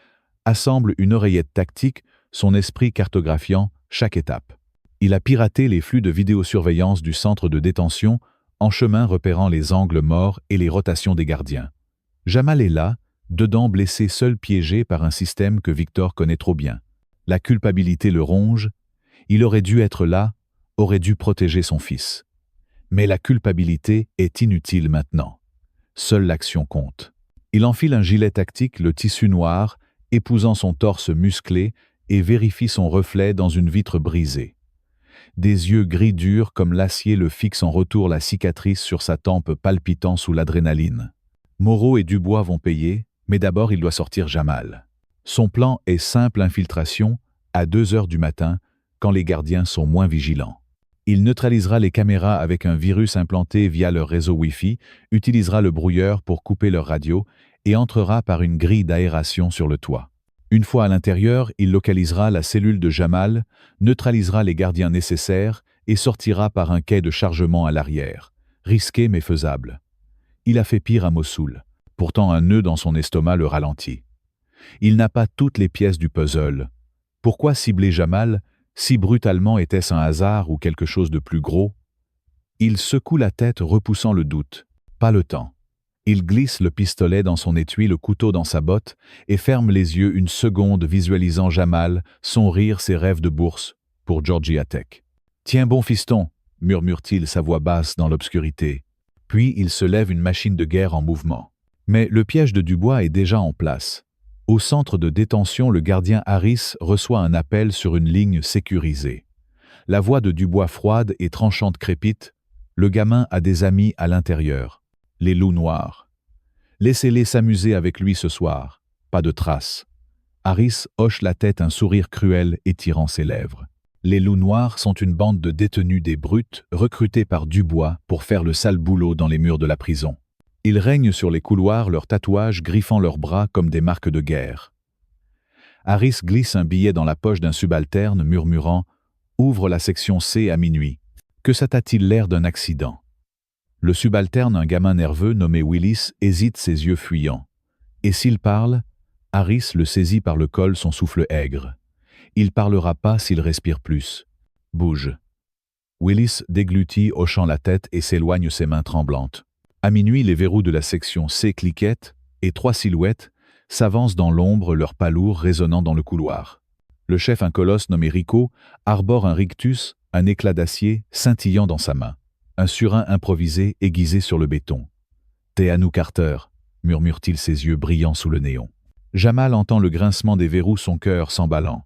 assemblent une oreillette tactique, son esprit cartographiant chaque étape. Il a piraté les flux de vidéosurveillance du centre de détention, en chemin repérant les angles morts et les rotations des gardiens. Jamal est là, dedans, blessé, seul, piégé par un système que Victor connaît trop bien. La culpabilité le ronge. Il aurait dû être là, aurait dû protéger son fils. Mais la culpabilité est inutile maintenant. Seule l'action compte. Il enfile un gilet tactique, le tissu noir, épousant son torse musclé, et vérifie son reflet dans une vitre brisée. Des yeux gris durs comme l'acier le fixent, en retour la cicatrice sur sa tempe palpitant sous l'adrénaline. Moreau et Dubois vont payer, mais d'abord il doit sortir Jamal. Son plan est simple: infiltration à 2 heures du matin, quand les gardiens sont moins vigilants. Il neutralisera les caméras avec un virus implanté via leur réseau Wi-Fi, utilisera le brouilleur pour couper leur radio et entrera par une grille d'aération sur le toit. Une fois à l'intérieur, il localisera la cellule de Jamal, neutralisera les gardiens nécessaires et sortira par un quai de chargement à l'arrière. Risqué mais faisable. Il a fait pire à Mossoul. Pourtant un nœud dans son estomac le ralentit. Il n'a pas toutes les pièces du puzzle. Pourquoi cibler Jamal si brutalement? Était-ce un hasard ou quelque chose de plus gros? Il secoue la tête, repoussant le doute. Pas le temps. Il glisse le pistolet dans son étui, le couteau dans sa botte, et ferme les yeux 1 seconde, visualisant Jamal, son rire, ses rêves de bourse pour Georgia Tech. « Tiens bon fiston !» murmure-t-il, sa voix basse dans l'obscurité. Puis il se lève, une machine de guerre en mouvement. Mais le piège de Dubois est déjà en place. Au centre de détention, le gardien Harris reçoit un appel sur une ligne sécurisée. La voix de Dubois, froide et tranchante, crépite. Le gamin a des amis à l'intérieur. Les loups noirs. Laissez-les s'amuser avec lui ce soir. Pas de traces. Harris hoche la tête, un sourire cruel étirant ses lèvres. Les loups noirs sont une bande de détenus, des brutes, recrutés par Dubois pour faire le sale boulot dans les murs de la prison. Ils règnent sur les couloirs, leurs tatouages griffant leurs bras comme des marques de guerre. Harris glisse un billet dans la poche d'un subalterne, murmurant « Ouvre la section C à minuit ». Que ça t'a-t-il l'air d'un accident? Le subalterne, un gamin nerveux nommé Willis, hésite, ses yeux fuyants. Et s'il parle, Harris le saisit par le col, son souffle aigre. Il parlera pas s'il respire plus. Bouge. Willis déglutit, hochant la tête, et s'éloigne, ses mains tremblantes. À minuit, les verrous de la section C cliquettent, et 3 silhouettes s'avancent dans l'ombre, leurs pas lourds résonnant dans le couloir. Le chef, un colosse nommé Rico, arbore un rictus, un éclat d'acier scintillant dans sa main. Un surin improvisé aiguisé sur le béton. « T'es à nous, Carter », murmure-t-il, ses yeux brillants sous le néon. Jamal entend le grincement des verrous, son cœur s'emballant.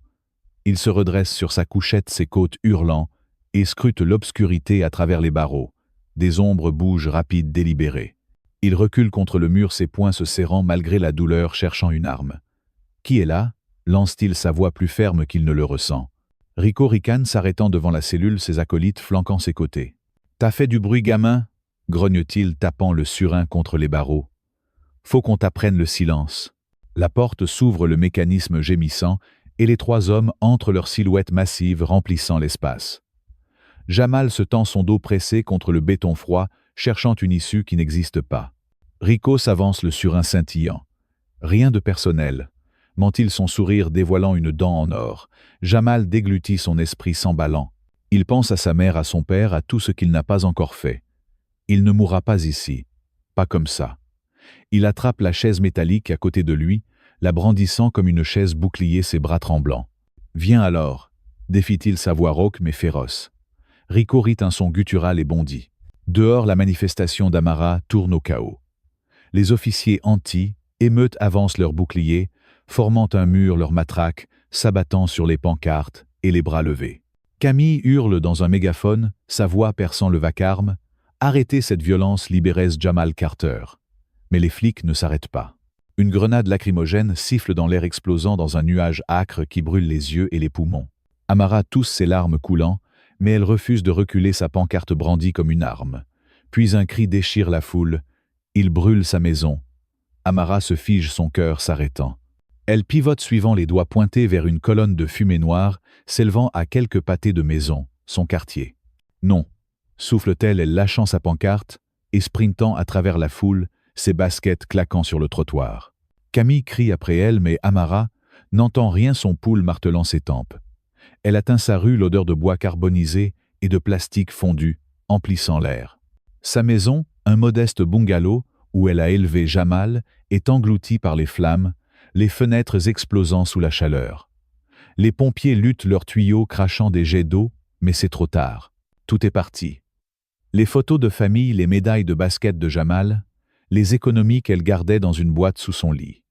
Il se redresse sur sa couchette, ses côtes hurlant, et scrute l'obscurité à travers les barreaux. Des ombres bougent, rapides, délibérées. Il recule contre le mur, ses poings se serrant malgré la douleur, cherchant une arme. « Qui est là ?» lance-t-il, sa voix plus ferme qu'il ne le ressent. Rico ricane, s'arrêtant devant la cellule, ses acolytes flanquant ses côtés. « T'as fait du bruit, gamin ?» grogne-t-il, tapant le surin contre les barreaux. « Faut qu'on t'apprenne le silence. » La porte s'ouvre, le mécanisme gémissant, et les 3 hommes entrent, leurs silhouettes massives remplissant l'espace. Jamal se tend, son dos pressé contre le béton froid, cherchant une issue qui n'existe pas. Rico s'avance, le surin scintillant. Rien de personnel, ment-il, son sourire dévoilant une dent en or. Jamal déglutit, son esprit s'emballant. Il pense à sa mère, à son père, à tout ce qu'il n'a pas encore fait. Il ne mourra pas ici. Pas comme ça. Il attrape la chaise métallique à côté de lui, la brandissant comme une chaise bouclier, ses bras tremblants. « Viens alors », défie-t-il, sa voix rauque mais féroce. Rico rit un son guttural et bondit. Dehors, la manifestation d'Amara tourne au chaos. Les officiers anti-émeutes avancent leurs boucliers, formant un mur leurs matraques, s'abattant sur les pancartes et les bras levés. Camille hurle dans un mégaphone, sa voix perçant le vacarme. Arrêtez cette violence, libérez Jamal Carter. Mais les flics ne s'arrêtent pas. Une grenade lacrymogène siffle dans l'air explosant dans un nuage âcre qui brûle les yeux et les poumons. Amara tousse ses larmes coulant, mais elle refuse de reculer, sa pancarte brandie comme une arme. Puis un cri déchire la foule. Il brûle sa maison. Amara se fige, son cœur s'arrêtant. Elle pivote suivant les doigts pointés vers une colonne de fumée noire s'élevant à quelques pâtés de maison, son quartier. Non, souffle-t-elle, elle lâchant sa pancarte et sprintant à travers la foule, ses baskets claquant sur le trottoir. Camille crie après elle, mais Amara n'entend rien, son pouls martelant ses tempes. Elle atteint sa rue, l'odeur de bois carbonisé et de plastique fondu, emplissant l'air. Sa maison, un modeste bungalow où elle a élevé Jamal, est engloutie par les flammes, les fenêtres explosant sous la chaleur. Les pompiers luttent leurs tuyaux crachant des jets d'eau, mais c'est trop tard. Tout est parti. Les photos de famille, les médailles de basket de Jamal, les économies qu'elle gardait dans une boîte sous son lit.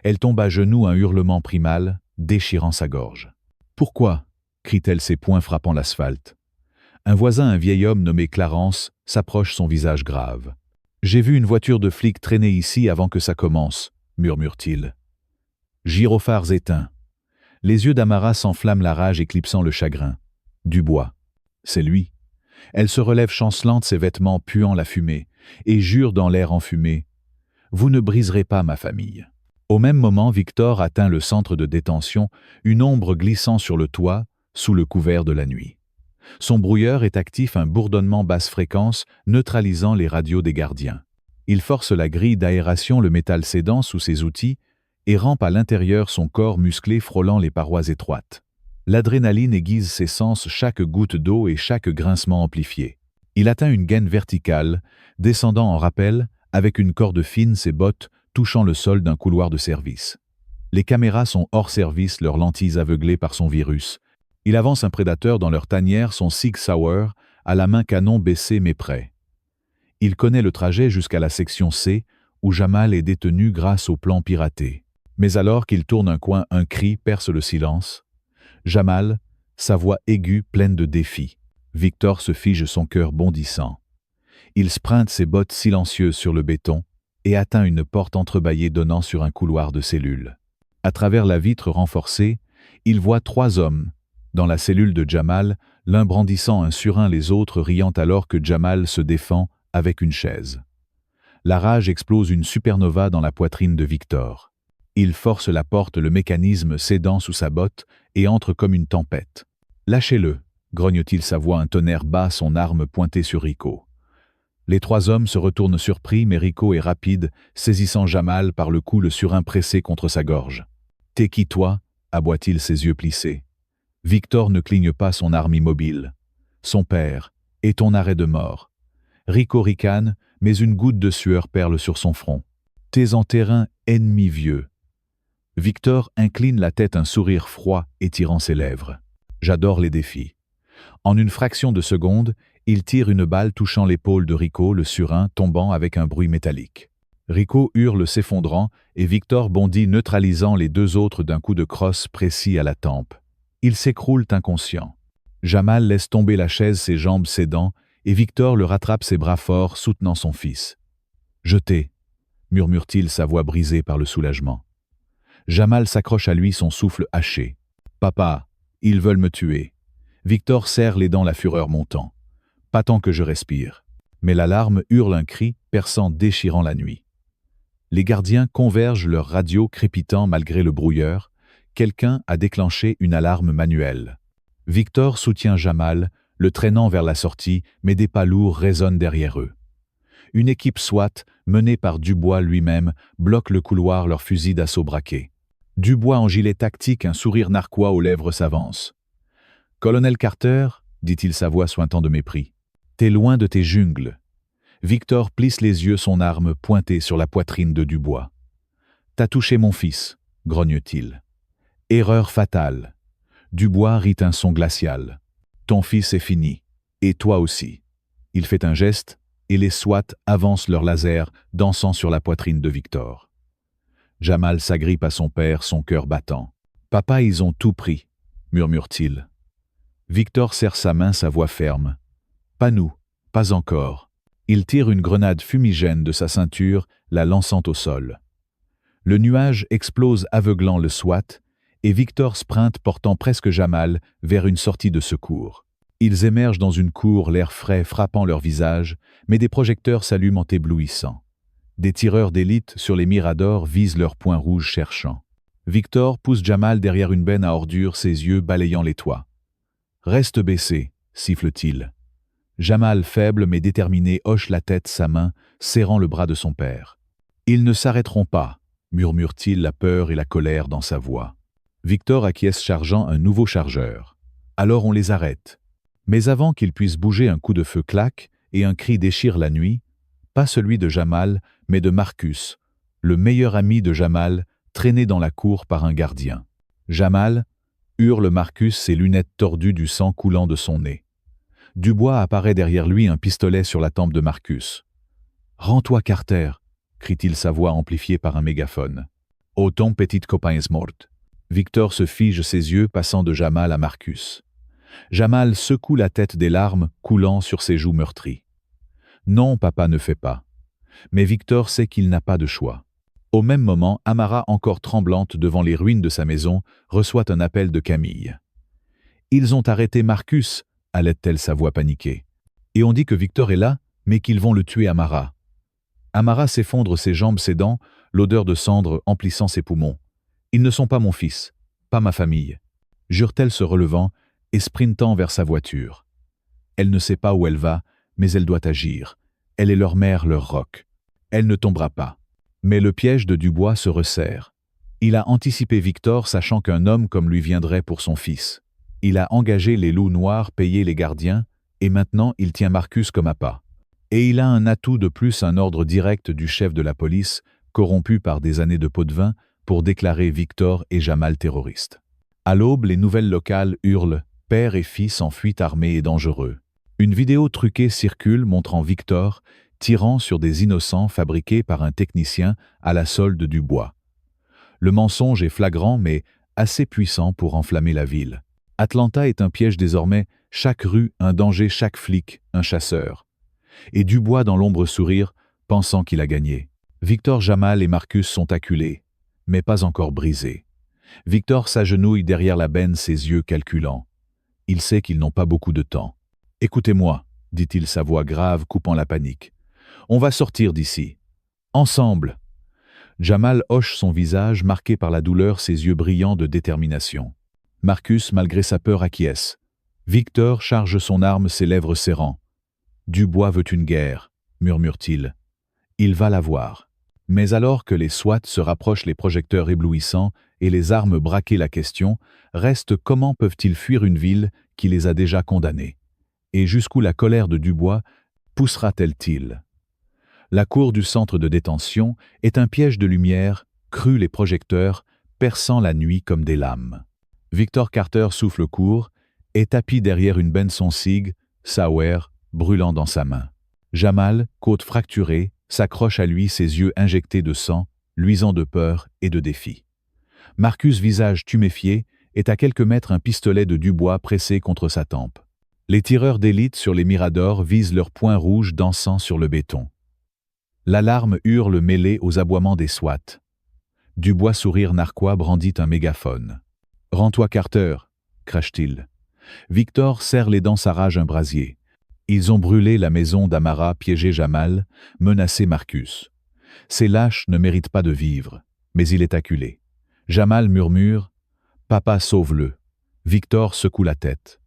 Elle tombe à genoux, un hurlement primal, déchirant sa gorge. « Pourquoi » crie-t-elle, ses poings frappant l'asphalte. Un voisin, un vieil homme nommé Clarence, s'approche, son visage grave. « J'ai vu une voiture de flic traîner ici avant que ça commence », murmure-t-il. Gyrophares éteints. Les yeux d'Amara s'enflamment, la rage éclipsant le chagrin. Dubois. C'est lui. Elle se relève chancelante, ses vêtements puant la fumée, et jure dans l'air enfumé « Vous ne briserez pas ma famille ». Au même moment, Victor atteint le centre de détention, une ombre glissant sur le toit, sous le couvert de la nuit. Son brouilleur est actif, un bourdonnement basse fréquence neutralisant les radios des gardiens. Il force la grille d'aération, le métal cédant sous ses outils, et rampe à l'intérieur, son corps musclé frôlant les parois étroites. L'adrénaline aiguise ses sens, chaque goutte d'eau et chaque grincement amplifié. Il atteint une gaine verticale, descendant en rappel, avec une corde fine, ses bottes touchant le sol d'un couloir de service. Les caméras sont hors service, leurs lentilles aveuglées par son virus. Il avance un prédateur dans leur tanière, son Sig Sauer, à la main, canon baissé mais prêt. Il connaît le trajet jusqu'à la section C, où Jamal est détenu grâce au plan piraté. Mais alors qu'il tourne un coin, un cri perce le silence. Jamal, sa voix aiguë pleine de défi. Victor se fige, son cœur bondissant. Il sprinte, ses bottes silencieuses sur le béton, et atteint une porte entrebâillée donnant sur un couloir de cellules. À travers la vitre renforcée, il voit 3 hommes. Dans la cellule de Jamal, l'un brandissant un surin, les autres riant alors que Jamal se défend avec une chaise. La rage explose, une supernova dans la poitrine de Victor. Il force la porte, le mécanisme cédant sous sa botte, et entre comme une tempête. « Lâchez-le » grogne-t-il, sa voix un tonnerre bas, son arme pointée sur Rico. Les 3 hommes se retournent surpris, mais Rico est rapide, saisissant Jamal par le cou, le surin pressé contre sa gorge. « T'es qui, toi » aboie-t-il, ses yeux plissés. Victor ne cligne pas, son arme immobile. Son père, et ton arrêt de mort. Rico ricane, mais une goutte de sueur perle sur son front. « T'es en terrain ennemi vieux. » Victor incline la tête, un sourire froid étirant ses lèvres. « J'adore les défis. » En une fraction de seconde, il tire une balle touchant l'épaule de Rico, le surin tombant avec un bruit métallique. Rico hurle, s'effondrant, et Victor bondit, neutralisant les 2 autres d'un coup de crosse précis à la tempe. Ils s'écroulent inconscients. Jamal laisse tomber la chaise, ses jambes cédant, et Victor le rattrape, ses bras forts, soutenant son fils. « Je t'ai » murmure-t-il, sa voix brisée par le soulagement. Jamal s'accroche à lui, son souffle haché. « Papa, ils veulent me tuer. » Victor serre les dents, la fureur montant. « Pas tant que je respire. » Mais l'alarme hurle un cri, perçant, déchirant la nuit. Les gardiens convergent, leurs radios crépitant malgré le brouilleur. Quelqu'un a déclenché une alarme manuelle. Victor soutient Jamal, le traînant vers la sortie, mais des pas lourds résonnent derrière eux. Une équipe SWAT, menée par Dubois lui-même, bloque le couloir, leurs fusils d'assaut braqués. Dubois en gilet tactique, un sourire narquois aux lèvres, s'avance. « Colonel Carter » dit-il, sa voix suintant de mépris. « T'es loin de tes jungles. » Victor plisse les yeux, son arme pointée sur la poitrine de Dubois. « T'as touché mon fils » grogne-t-il. « Erreur fatale. » Dubois rit un son glacial. « Ton fils est fini. Et toi aussi. » Il fait un geste, et les SWAT avancent leur laser, dansant sur la poitrine de Victor. Jamal s'agrippe à son père, son cœur battant. « Papa, ils ont tout pris », murmure-t-il. Victor serre sa main, sa voix ferme. « Pas nous, pas encore. » Il tire une grenade fumigène de sa ceinture, la lançant au sol. Le nuage explose aveuglant le SWAT, et Victor sprinte portant presque Jamal vers une sortie de secours. Ils émergent dans une cour, l'air frais frappant leur visage, mais des projecteurs s'allument en éblouissant. Des tireurs d'élite sur les miradors visent leurs points rouges cherchants. Victor pousse Jamal derrière une benne à ordures, ses yeux balayant les toits. « Reste baissé », siffle-t-il. Jamal, faible mais déterminé, hoche la tête, sa main, serrant le bras de son père. « Ils ne s'arrêteront pas », murmure-t-il, la peur et la colère dans sa voix. Victor acquiesce, chargeant un nouveau chargeur. Alors on les arrête. Mais avant qu'ils puissent bouger, un coup de feu claque et un cri déchire la nuit, pas celui de Jamal, mais de Marcus, le meilleur ami de Jamal, traîné dans la cour par un gardien. « Jamal !» hurle Marcus, ses lunettes tordues, du sang coulant de son nez. Dubois apparaît derrière lui, un pistolet sur la tempe de Marcus. « Rends-toi, Carter !» crie-t-il, sa voix amplifiée par un mégaphone. « Oh, ton petit copain est mort. » Victor se fige, ses yeux passant de Jamal à Marcus. Jamal secoue la tête, des larmes coulant sur ses joues meurtries. « Non, papa ne fait pas. » Mais Victor sait qu'il n'a pas de choix. Au même moment, Amara, encore tremblante devant les ruines de sa maison, reçoit un appel de Camille. « Ils ont arrêté Marcus !» allait-elle, sa voix paniquée. « Et on dit que Victor est là, mais qu'ils vont le tuer, Amara. » Amara s'effondre, ses jambes, ses dents, l'odeur de cendre emplissant ses poumons. « Ils ne sont pas mon fils, pas ma famille », jure-t-elle, se relevant et sprintant vers sa voiture. Elle ne sait pas où elle va, mais elle doit agir. Elle est leur mère, leur roc. Elle ne tombera pas. Mais le piège de Dubois se resserre. Il a anticipé Victor, sachant qu'un homme comme lui viendrait pour son fils. Il a engagé les loups noirs, payé les gardiens, et maintenant il tient Marcus comme appât. Et il a un atout de plus, un ordre direct du chef de la police, corrompu par des années de pot de vin, pour déclarer Victor et Jamal terroristes. À l'aube, les nouvelles locales hurlent « Père et fils en fuite armés et dangereux ». Une vidéo truquée circule montrant Victor tirant sur des innocents fabriqués par un technicien à la solde du bois. Le mensonge est flagrant mais assez puissant pour enflammer la ville. Atlanta est un piège désormais, chaque rue un danger, chaque flic un chasseur. Et Dubois dans l'ombre sourire, pensant qu'il a gagné. Victor, Jamal et Marcus sont acculés, mais pas encore brisés. Victor s'agenouille derrière la benne, ses yeux calculants. Il sait qu'ils n'ont pas beaucoup de temps. « Écoutez-moi », dit-il, sa voix grave coupant la panique. « On va sortir d'ici. Ensemble !» Jamal hoche son visage marqué par la douleur, ses yeux brillants de détermination. Marcus, malgré sa peur, acquiesce. Victor charge son arme, ses lèvres serrant. « Dubois veut une guerre », murmure-t-il. « Il va l'avoir. » Mais alors que les SWAT se rapprochent, les projecteurs éblouissants et les armes braquées, la question reste: comment peuvent-ils fuir une ville qui les a déjà condamnés? Et jusqu'où la colère de Dubois poussera-t-elle-t-il? La cour du centre de détention est un piège de lumière, crue, les projecteurs perçant la nuit comme des lames. Victor Carter souffle court et tapis derrière une benne, son cig, Sauer, brûlant dans sa main. Jamal, côte fracturée, s'accroche à lui, ses yeux injectés de sang, luisant de peur et de défi. Marcus, visage tuméfié, est à quelques mètres, un pistolet de Dubois pressé contre sa tempe. Les tireurs d'élite sur les miradors visent leurs poings rouges dansant sur le béton. L'alarme hurle mêlée aux aboiements des SWAT. Dubois, sourire narquois, brandit un mégaphone. « Rends-toi, Carter !» crache-t-il. Victor serre les dents, sa rage un brasier. Ils ont brûlé la maison d'Amara, piégé Jamal, menacé Marcus. Ces lâches ne méritent pas de vivre, mais il est acculé. Jamal murmure « Papa, sauve-le !» Victor secoue la tête.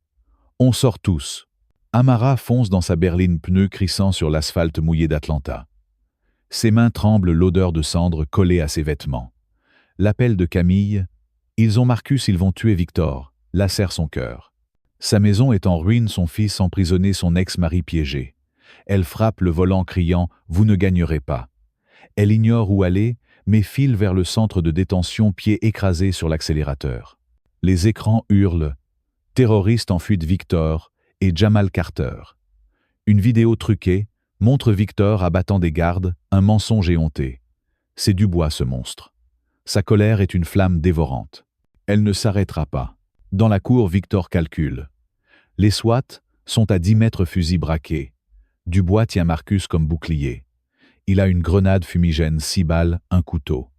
On sort tous. Amara fonce dans sa berline pneu, crissant sur l'asphalte mouillé d'Atlanta. Ses mains tremblent, l'odeur de cendre collée à ses vêtements. L'appel de Camille « Ils ont Marcus, ils vont tuer Victor » lacère son cœur. Sa maison est en ruine, son fils emprisonné, son ex-mari piégé. Elle frappe le volant, criant « Vous ne gagnerez pas ». Elle ignore où aller, mais file vers le centre de détention, pieds écrasés sur l'accélérateur. Les écrans hurlent « Terroriste en fuite, Victor » et Jamal Carter. Une vidéo truquée montre Victor abattant des gardes, un mensonge éhonté. C'est Dubois, ce monstre. Sa colère est une flamme dévorante. Elle ne s'arrêtera pas. Dans la cour, Victor calcule. Les SWAT sont à 10 mètres fusil braqué. Dubois tient Marcus comme bouclier. Il a une grenade fumigène, 6 balles, un couteau.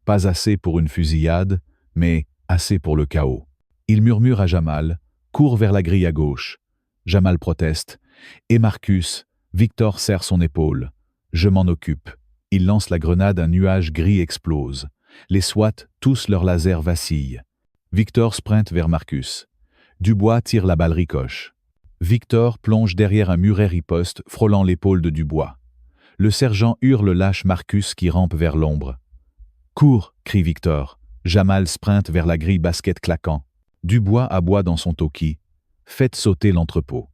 Pas assez pour une fusillade, mais assez pour le chaos. Il murmure à Jamal, court vers la grille à gauche. Jamal proteste. Et Marcus, Victor serre son épaule. Je m'en occupe. Il lance la grenade, un nuage gris explose. Les SWAT, tous leurs lasers vacillent. Victor sprinte vers Marcus. Dubois tire, la balle ricoche. Victor plonge derrière un muret riposte, frôlant l'épaule de Dubois. Le sergent hurle, lâche Marcus qui rampe vers l'ombre. Cours, crie Victor. Jamal sprinte vers la grille, basket claquant. Dubois aboie dans son talkie. Faites sauter l'entrepôt.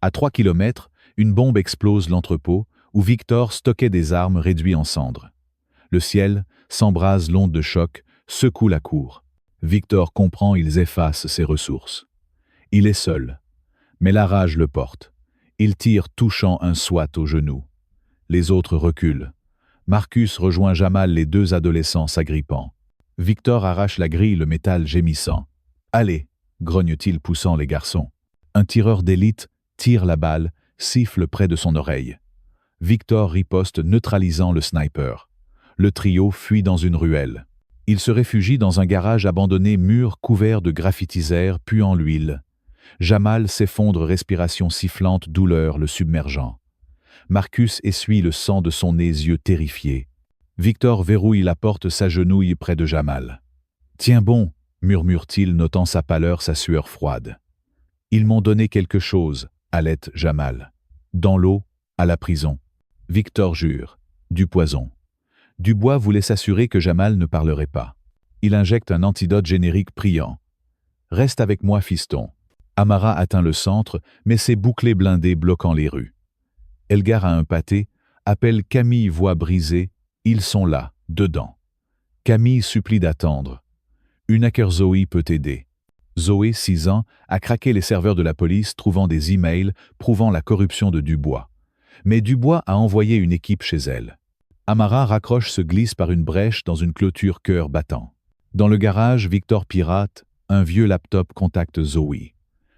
À 3 kilomètres, une bombe explose l'entrepôt, où Victor stockait des armes réduites en cendres. Le ciel, s'embrase, l'onde de choc, secoue la cour. Victor comprend, ils effacent ses ressources. Il est seul. Mais la rage le porte. Il tire, touchant un SWAT au genou. Les autres reculent. Marcus rejoint Jamal, les deux adolescents s'agrippant. Victor arrache la grille, le métal gémissant. « Allez !» grogne-t-il, poussant les garçons. Un tireur d'élite tire la balle, siffle près de son oreille. Victor riposte, neutralisant le sniper. Le trio fuit dans une ruelle. Il se réfugie dans un garage abandonné, mur couvert de graffitisères puant l'huile. Jamal s'effondre, respiration sifflante, douleur le submergeant. Marcus essuie le sang de son nez, yeux terrifiés. Victor verrouille la porte, s'agenouille près de Jamal. « Tiens bon !» murmure-t-il, notant sa pâleur, sa sueur froide. « Ils m'ont donné quelque chose », halète Jamal. « Dans l'eau, à la prison. » Victor jure. « Du poison. » Dubois voulait s'assurer que Jamal ne parlerait pas. Il injecte un antidote générique, priant. « Reste avec moi, fiston. » Amara atteint le centre, mais ses bouclés blindés bloquant les rues. Elgar a un pâté, appelle Camille, voix brisée. Ils sont là, dedans. Camille supplie d'attendre. Une hacker Zoé peut aider. Zoé, 6 ans, a craqué les serveurs de la police, trouvant des emails prouvant la corruption de Dubois. Mais Dubois a envoyé une équipe chez elle. Amara raccroche, se glisse par une brèche dans une clôture, cœur battant. Dans le garage, Victor pirate, un vieux laptop contacte Zoé.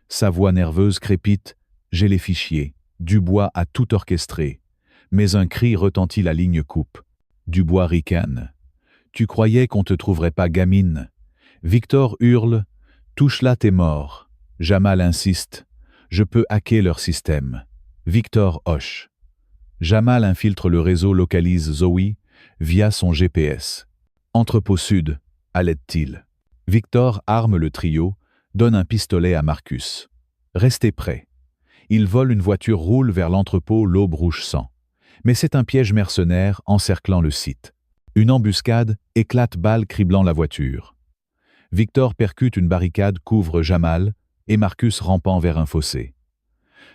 Sa voix nerveuse crépite. « J'ai les fichiers. » Dubois a tout orchestré. Mais un cri retentit, la ligne coupe. Dubois ricane. « Tu croyais qu'on te trouverait pas, gamine ?» Victor hurle. « Touche-la, t'es mort. » Jamal insiste. « Je peux hacker leur système. » Victor hoche. Jamal infiltre le réseau, localise Zoé via son GPS. « Entrepôt sud », halète-t-il. Victor arme le trio, donne un pistolet à Marcus. « Restez prêts. » Il vole une voiture, roule vers l'entrepôt, l'aube rouge sang. Mais c'est un piège mercenaire encerclant le site. Une embuscade, éclate, balles criblant la voiture. Victor percute une barricade, couvre Jamal, et Marcus rampant vers un fossé.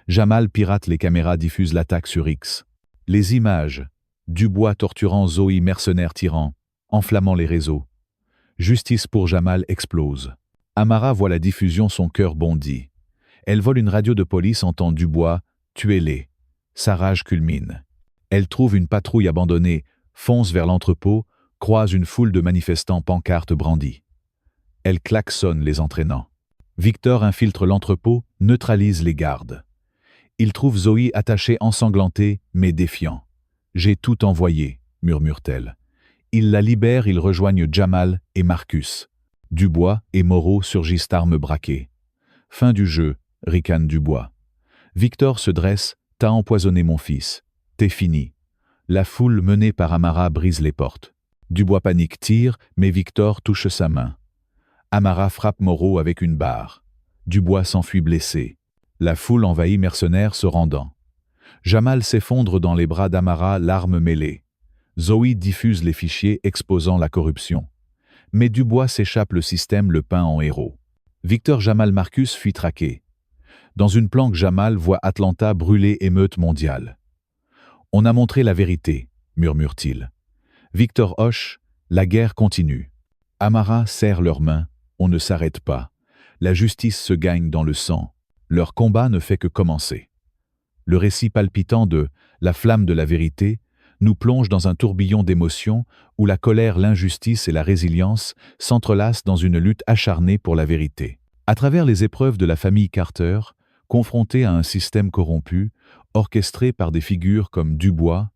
Jamal pirate les caméras, diffuse l'attaque sur X. Les images. Dubois torturant Zoé, mercenaire tyran, enflammant les réseaux. Justice pour Jamal explose. Amara voit la diffusion, son cœur bondit. Elle vole une radio de police, entend Dubois, tuez-les. Sa rage culmine. Elle trouve une patrouille abandonnée, fonce vers l'entrepôt, croise une foule de manifestants, pancartes brandies. Elle klaxonne, les entraînant. Victor infiltre l'entrepôt, neutralise les gardes. Il trouve Zoé attachée, ensanglantée, mais défiant. « J'ai tout envoyé », murmure-t-elle. Il la libère, ils rejoignent Jamal et Marcus. Dubois et Moreau surgissent, armes braquées. Fin du jeu, ricane Dubois. Victor se dresse. « T'as empoisonné mon fils. T'es fini. » La foule menée par Amara brise les portes. Dubois panique, tire, mais Victor touche sa main. Amara frappe Moreau avec une barre. Dubois s'enfuit blessé. La foule envahit, mercenaires se rendant. Jamal s'effondre dans les bras d'Amara, l'arme mêlée. Zoé diffuse les fichiers exposant la corruption. Mais Dubois s'échappe, le système le peint en héros. Victor, Jamal, Marcus fuit traqué. Dans une planque, Jamal voit Atlanta brûler, émeute mondiale. « On a montré la vérité », murmure-t-il. Victor hoche, la guerre continue. Amara serre leurs mains, on ne s'arrête pas. La justice se gagne dans le sang. Leur combat ne fait que commencer. Le récit palpitant de « La flamme de la vérité » nous plonge dans un tourbillon d'émotions où la colère, l'injustice et la résilience s'entrelacent dans une lutte acharnée pour la vérité. À travers les épreuves de la famille Carter, confrontée à un système corrompu, orchestré par des figures comme Dubois,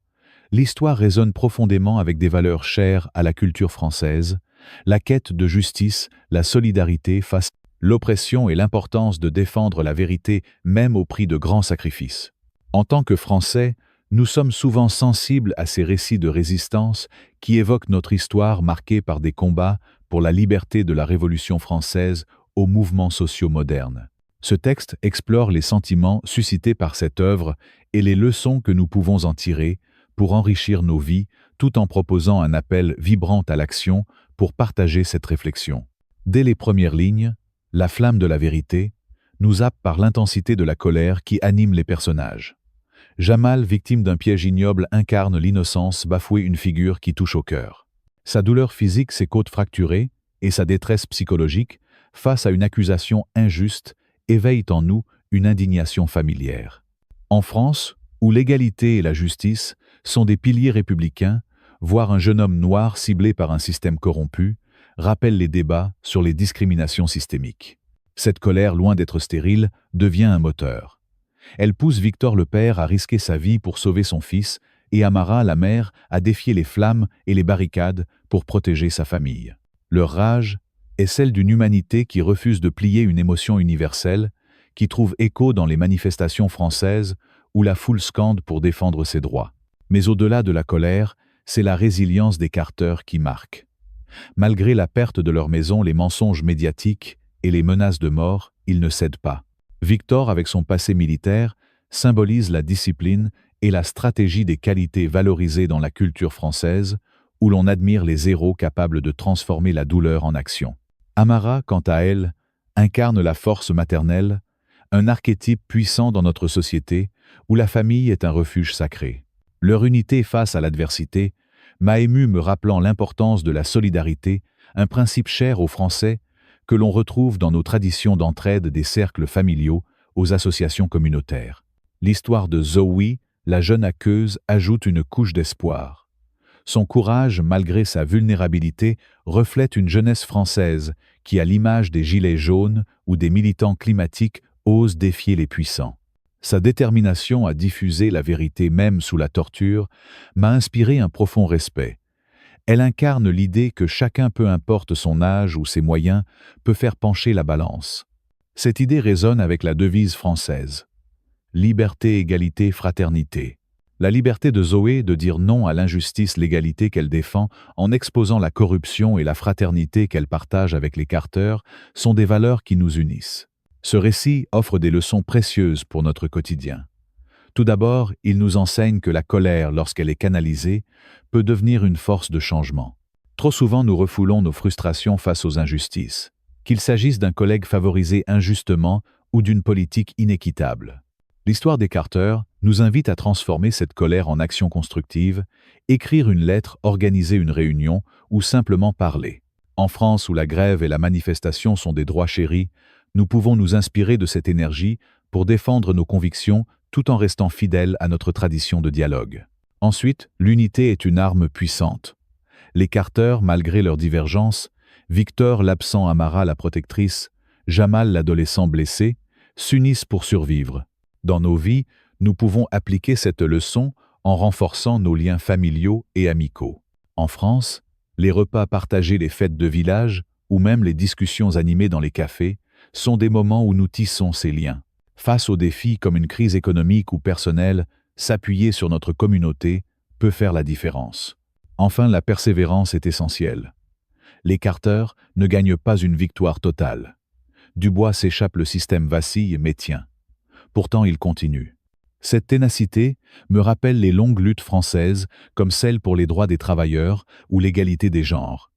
l'histoire résonne profondément avec des valeurs chères à la culture française, la quête de justice, la solidarité face à l'oppression et l'importance de défendre la vérité même au prix de grands sacrifices. En tant que Français, nous sommes souvent sensibles à ces récits de résistance qui évoquent notre histoire marquée par des combats pour la liberté de la Révolution française aux mouvements sociaux modernes. Ce texte explore les sentiments suscités par cette œuvre et les leçons que nous pouvons en tirer pour enrichir nos vies, tout en proposant un appel vibrant à l'action pour partager cette réflexion. Dès les premières lignes, la flamme de la vérité nous happe par l'intensité de la colère qui anime les personnages. Jamal, victime d'un piège ignoble, incarne l'innocence bafouée, une figure qui touche au cœur. Sa douleur physique, ses côtes fracturées et sa détresse psychologique face à une accusation injuste éveillent en nous une indignation familière. En France, où l'égalité et la justice sont des piliers républicains, voir un jeune homme noir ciblé par un système corrompu rappelle les débats sur les discriminations systémiques. Cette colère, loin d'être stérile, devient un moteur. Elle pousse Victor le père à risquer sa vie pour sauver son fils et Amara, la mère, à défier les flammes et les barricades pour protéger sa famille. Leur rage est celle d'une humanité qui refuse de plier une émotion universelle, qui trouve écho dans les manifestations françaises où la foule scande pour défendre ses droits. Mais au-delà de la colère, c'est la résilience des Carter qui marque. Malgré la perte de leur maison, les mensonges médiatiques et les menaces de mort, ils ne cèdent pas. Victor, avec son passé militaire, symbolise la discipline et la stratégie des qualités valorisées dans la culture française, où l'on admire les héros capables de transformer la douleur en action. Amara, quant à elle, incarne la force maternelle, un archétype puissant dans notre société où la famille est un refuge sacré. Leur unité face à l'adversité m'a ému, me rappelant l'importance de la solidarité, un principe cher aux Français que l'on retrouve dans nos traditions d'entraide des cercles familiaux aux associations communautaires. L'histoire de Zoé, la jeune aqueuse, ajoute une couche d'espoir. Son courage, malgré sa vulnérabilité, reflète une jeunesse française qui, à l'image des Gilets jaunes ou des militants climatiques, ose défier les puissants. Sa détermination à diffuser la vérité même sous la torture m'a inspiré un profond respect. Elle incarne l'idée que chacun, peu importe son âge ou ses moyens, peut faire pencher la balance. Cette idée résonne avec la devise française. Liberté, égalité, fraternité. La liberté de Zoé de dire non à l'injustice, l'égalité qu'elle défend en exposant la corruption et la fraternité qu'elle partage avec les Carter sont des valeurs qui nous unissent. Ce récit offre des leçons précieuses pour notre quotidien. Tout d'abord, il nous enseigne que la colère, lorsqu'elle est canalisée, peut devenir une force de changement. Trop souvent, nous refoulons nos frustrations face aux injustices, qu'il s'agisse d'un collègue favorisé injustement ou d'une politique inéquitable. L'histoire des Carter nous invite à transformer cette colère en action constructive, écrire une lettre, organiser une réunion ou simplement parler. En France, où la grève et la manifestation sont des droits chéris, nous pouvons nous inspirer de cette énergie pour défendre nos convictions tout en restant fidèles à notre tradition de dialogue. Ensuite, l'unité est une arme puissante. Les Carter, malgré leurs divergences, Victor l'absent, Amara la protectrice, Jamal l'adolescent blessé, s'unissent pour survivre. Dans nos vies, nous pouvons appliquer cette leçon en renforçant nos liens familiaux et amicaux. En France, les repas partagés, les fêtes de village ou même les discussions animées dans les cafés sont des moments où nous tissons ces liens. Face aux défis comme une crise économique ou personnelle, s'appuyer sur notre communauté peut faire la différence. Enfin, la persévérance est essentielle. Les Carter ne gagnent pas une victoire totale. Dubois s'échappe, le système vacille mais tient. Pourtant, il continue. Cette ténacité me rappelle les longues luttes françaises comme celle pour les droits des travailleurs ou l'égalité des genres.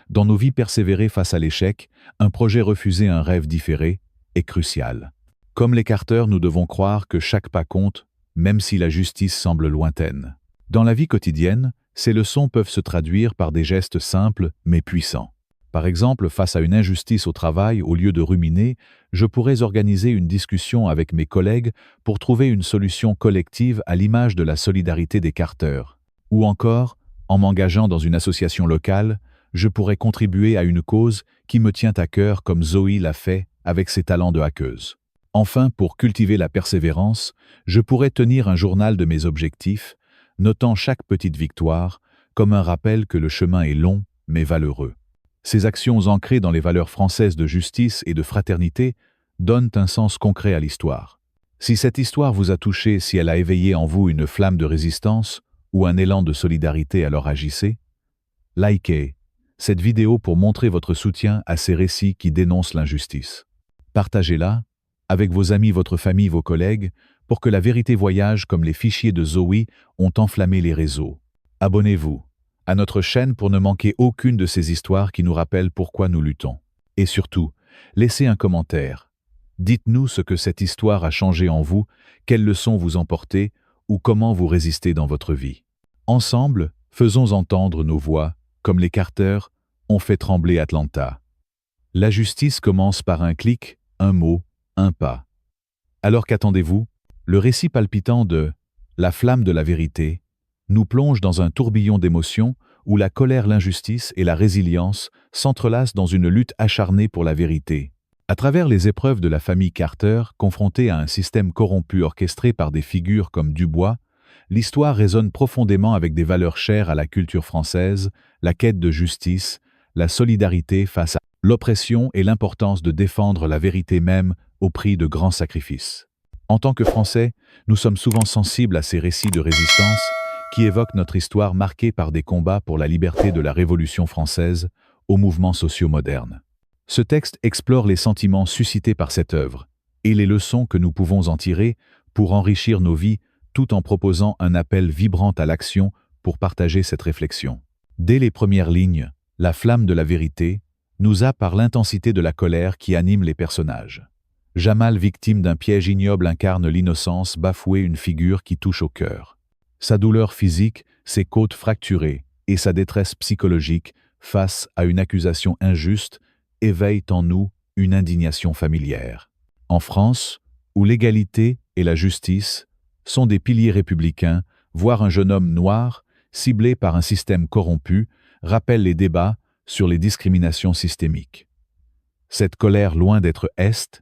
Dans nos vies, persévérer face à l'échec, un projet refusé, un rêve différé, est crucial. Comme les Carter, nous devons croire que chaque pas compte, même si la justice semble lointaine. Dans la vie quotidienne, ces leçons peuvent se traduire par des gestes simples mais puissants. Par exemple, face à une injustice au travail, au lieu de ruminer, je pourrais organiser une discussion avec mes collègues pour trouver une solution collective à l'image de la solidarité des Carter. Ou encore, en m'engageant dans une association locale, je pourrais contribuer à une cause qui me tient à cœur comme Zoé l'a fait avec ses talents de hackeuse. Enfin, pour cultiver la persévérance, je pourrais tenir un journal de mes objectifs, notant chaque petite victoire, comme un rappel que le chemin est long mais valeureux. Ces actions ancrées dans les valeurs françaises de justice et de fraternité donnent un sens concret à l'histoire. Si cette histoire vous a touché, si elle a éveillé en vous une flamme de résistance ou un élan de solidarité, alors agissez. Likez cette vidéo pour montrer votre soutien à ces récits qui dénoncent l'injustice. Partagez-la avec vos amis, votre famille, vos collègues, pour que la vérité voyage comme les fichiers de Zoé ont enflammé les réseaux. Abonnez-vous à notre chaîne pour ne manquer aucune de ces histoires qui nous rappellent pourquoi nous luttons. Et surtout, laissez un commentaire. Dites-nous ce que cette histoire a changé en vous, quelles leçons vous emportez ou comment vous résistez dans votre vie. Ensemble, faisons entendre nos voix, comme les Carter ont fait trembler Atlanta. La justice commence par un clic, un mot, un pas. Alors qu'attendez-vous? Le récit palpitant de « La flamme de la vérité » nous plonge dans un tourbillon d'émotions où la colère, l'injustice et la résilience s'entrelacent dans une lutte acharnée pour la vérité. À travers les épreuves de la famille Carter, confrontée à un système corrompu orchestré par des figures comme Dubois, l'histoire résonne profondément avec des valeurs chères à la culture française, la quête de justice, la solidarité face à l'oppression et l'importance de défendre la vérité même au prix de grands sacrifices. En tant que Français, nous sommes souvent sensibles à ces récits de résistance qui évoquent notre histoire marquée par des combats pour la liberté de la Révolution française aux mouvements sociaux modernes. Ce texte explore les sentiments suscités par cette œuvre et les leçons que nous pouvons en tirer pour enrichir nos vies tout en proposant un appel vibrant à l'action pour partager cette réflexion. Dès les premières lignes, la flamme de la vérité nous a par l'intensité de la colère qui anime les personnages. Jamal, victime d'un piège ignoble, incarne l'innocence bafouée, une figure qui touche au cœur. Sa douleur physique, ses côtes fracturées et sa détresse psychologique face à une accusation injuste éveillent en nous une indignation familière. En France, où l'égalité et la justice sont des piliers républicains, voir un jeune homme noir, ciblé par un système corrompu, rappelle les débats sur les discriminations systémiques. Cette colère, loin d'être est,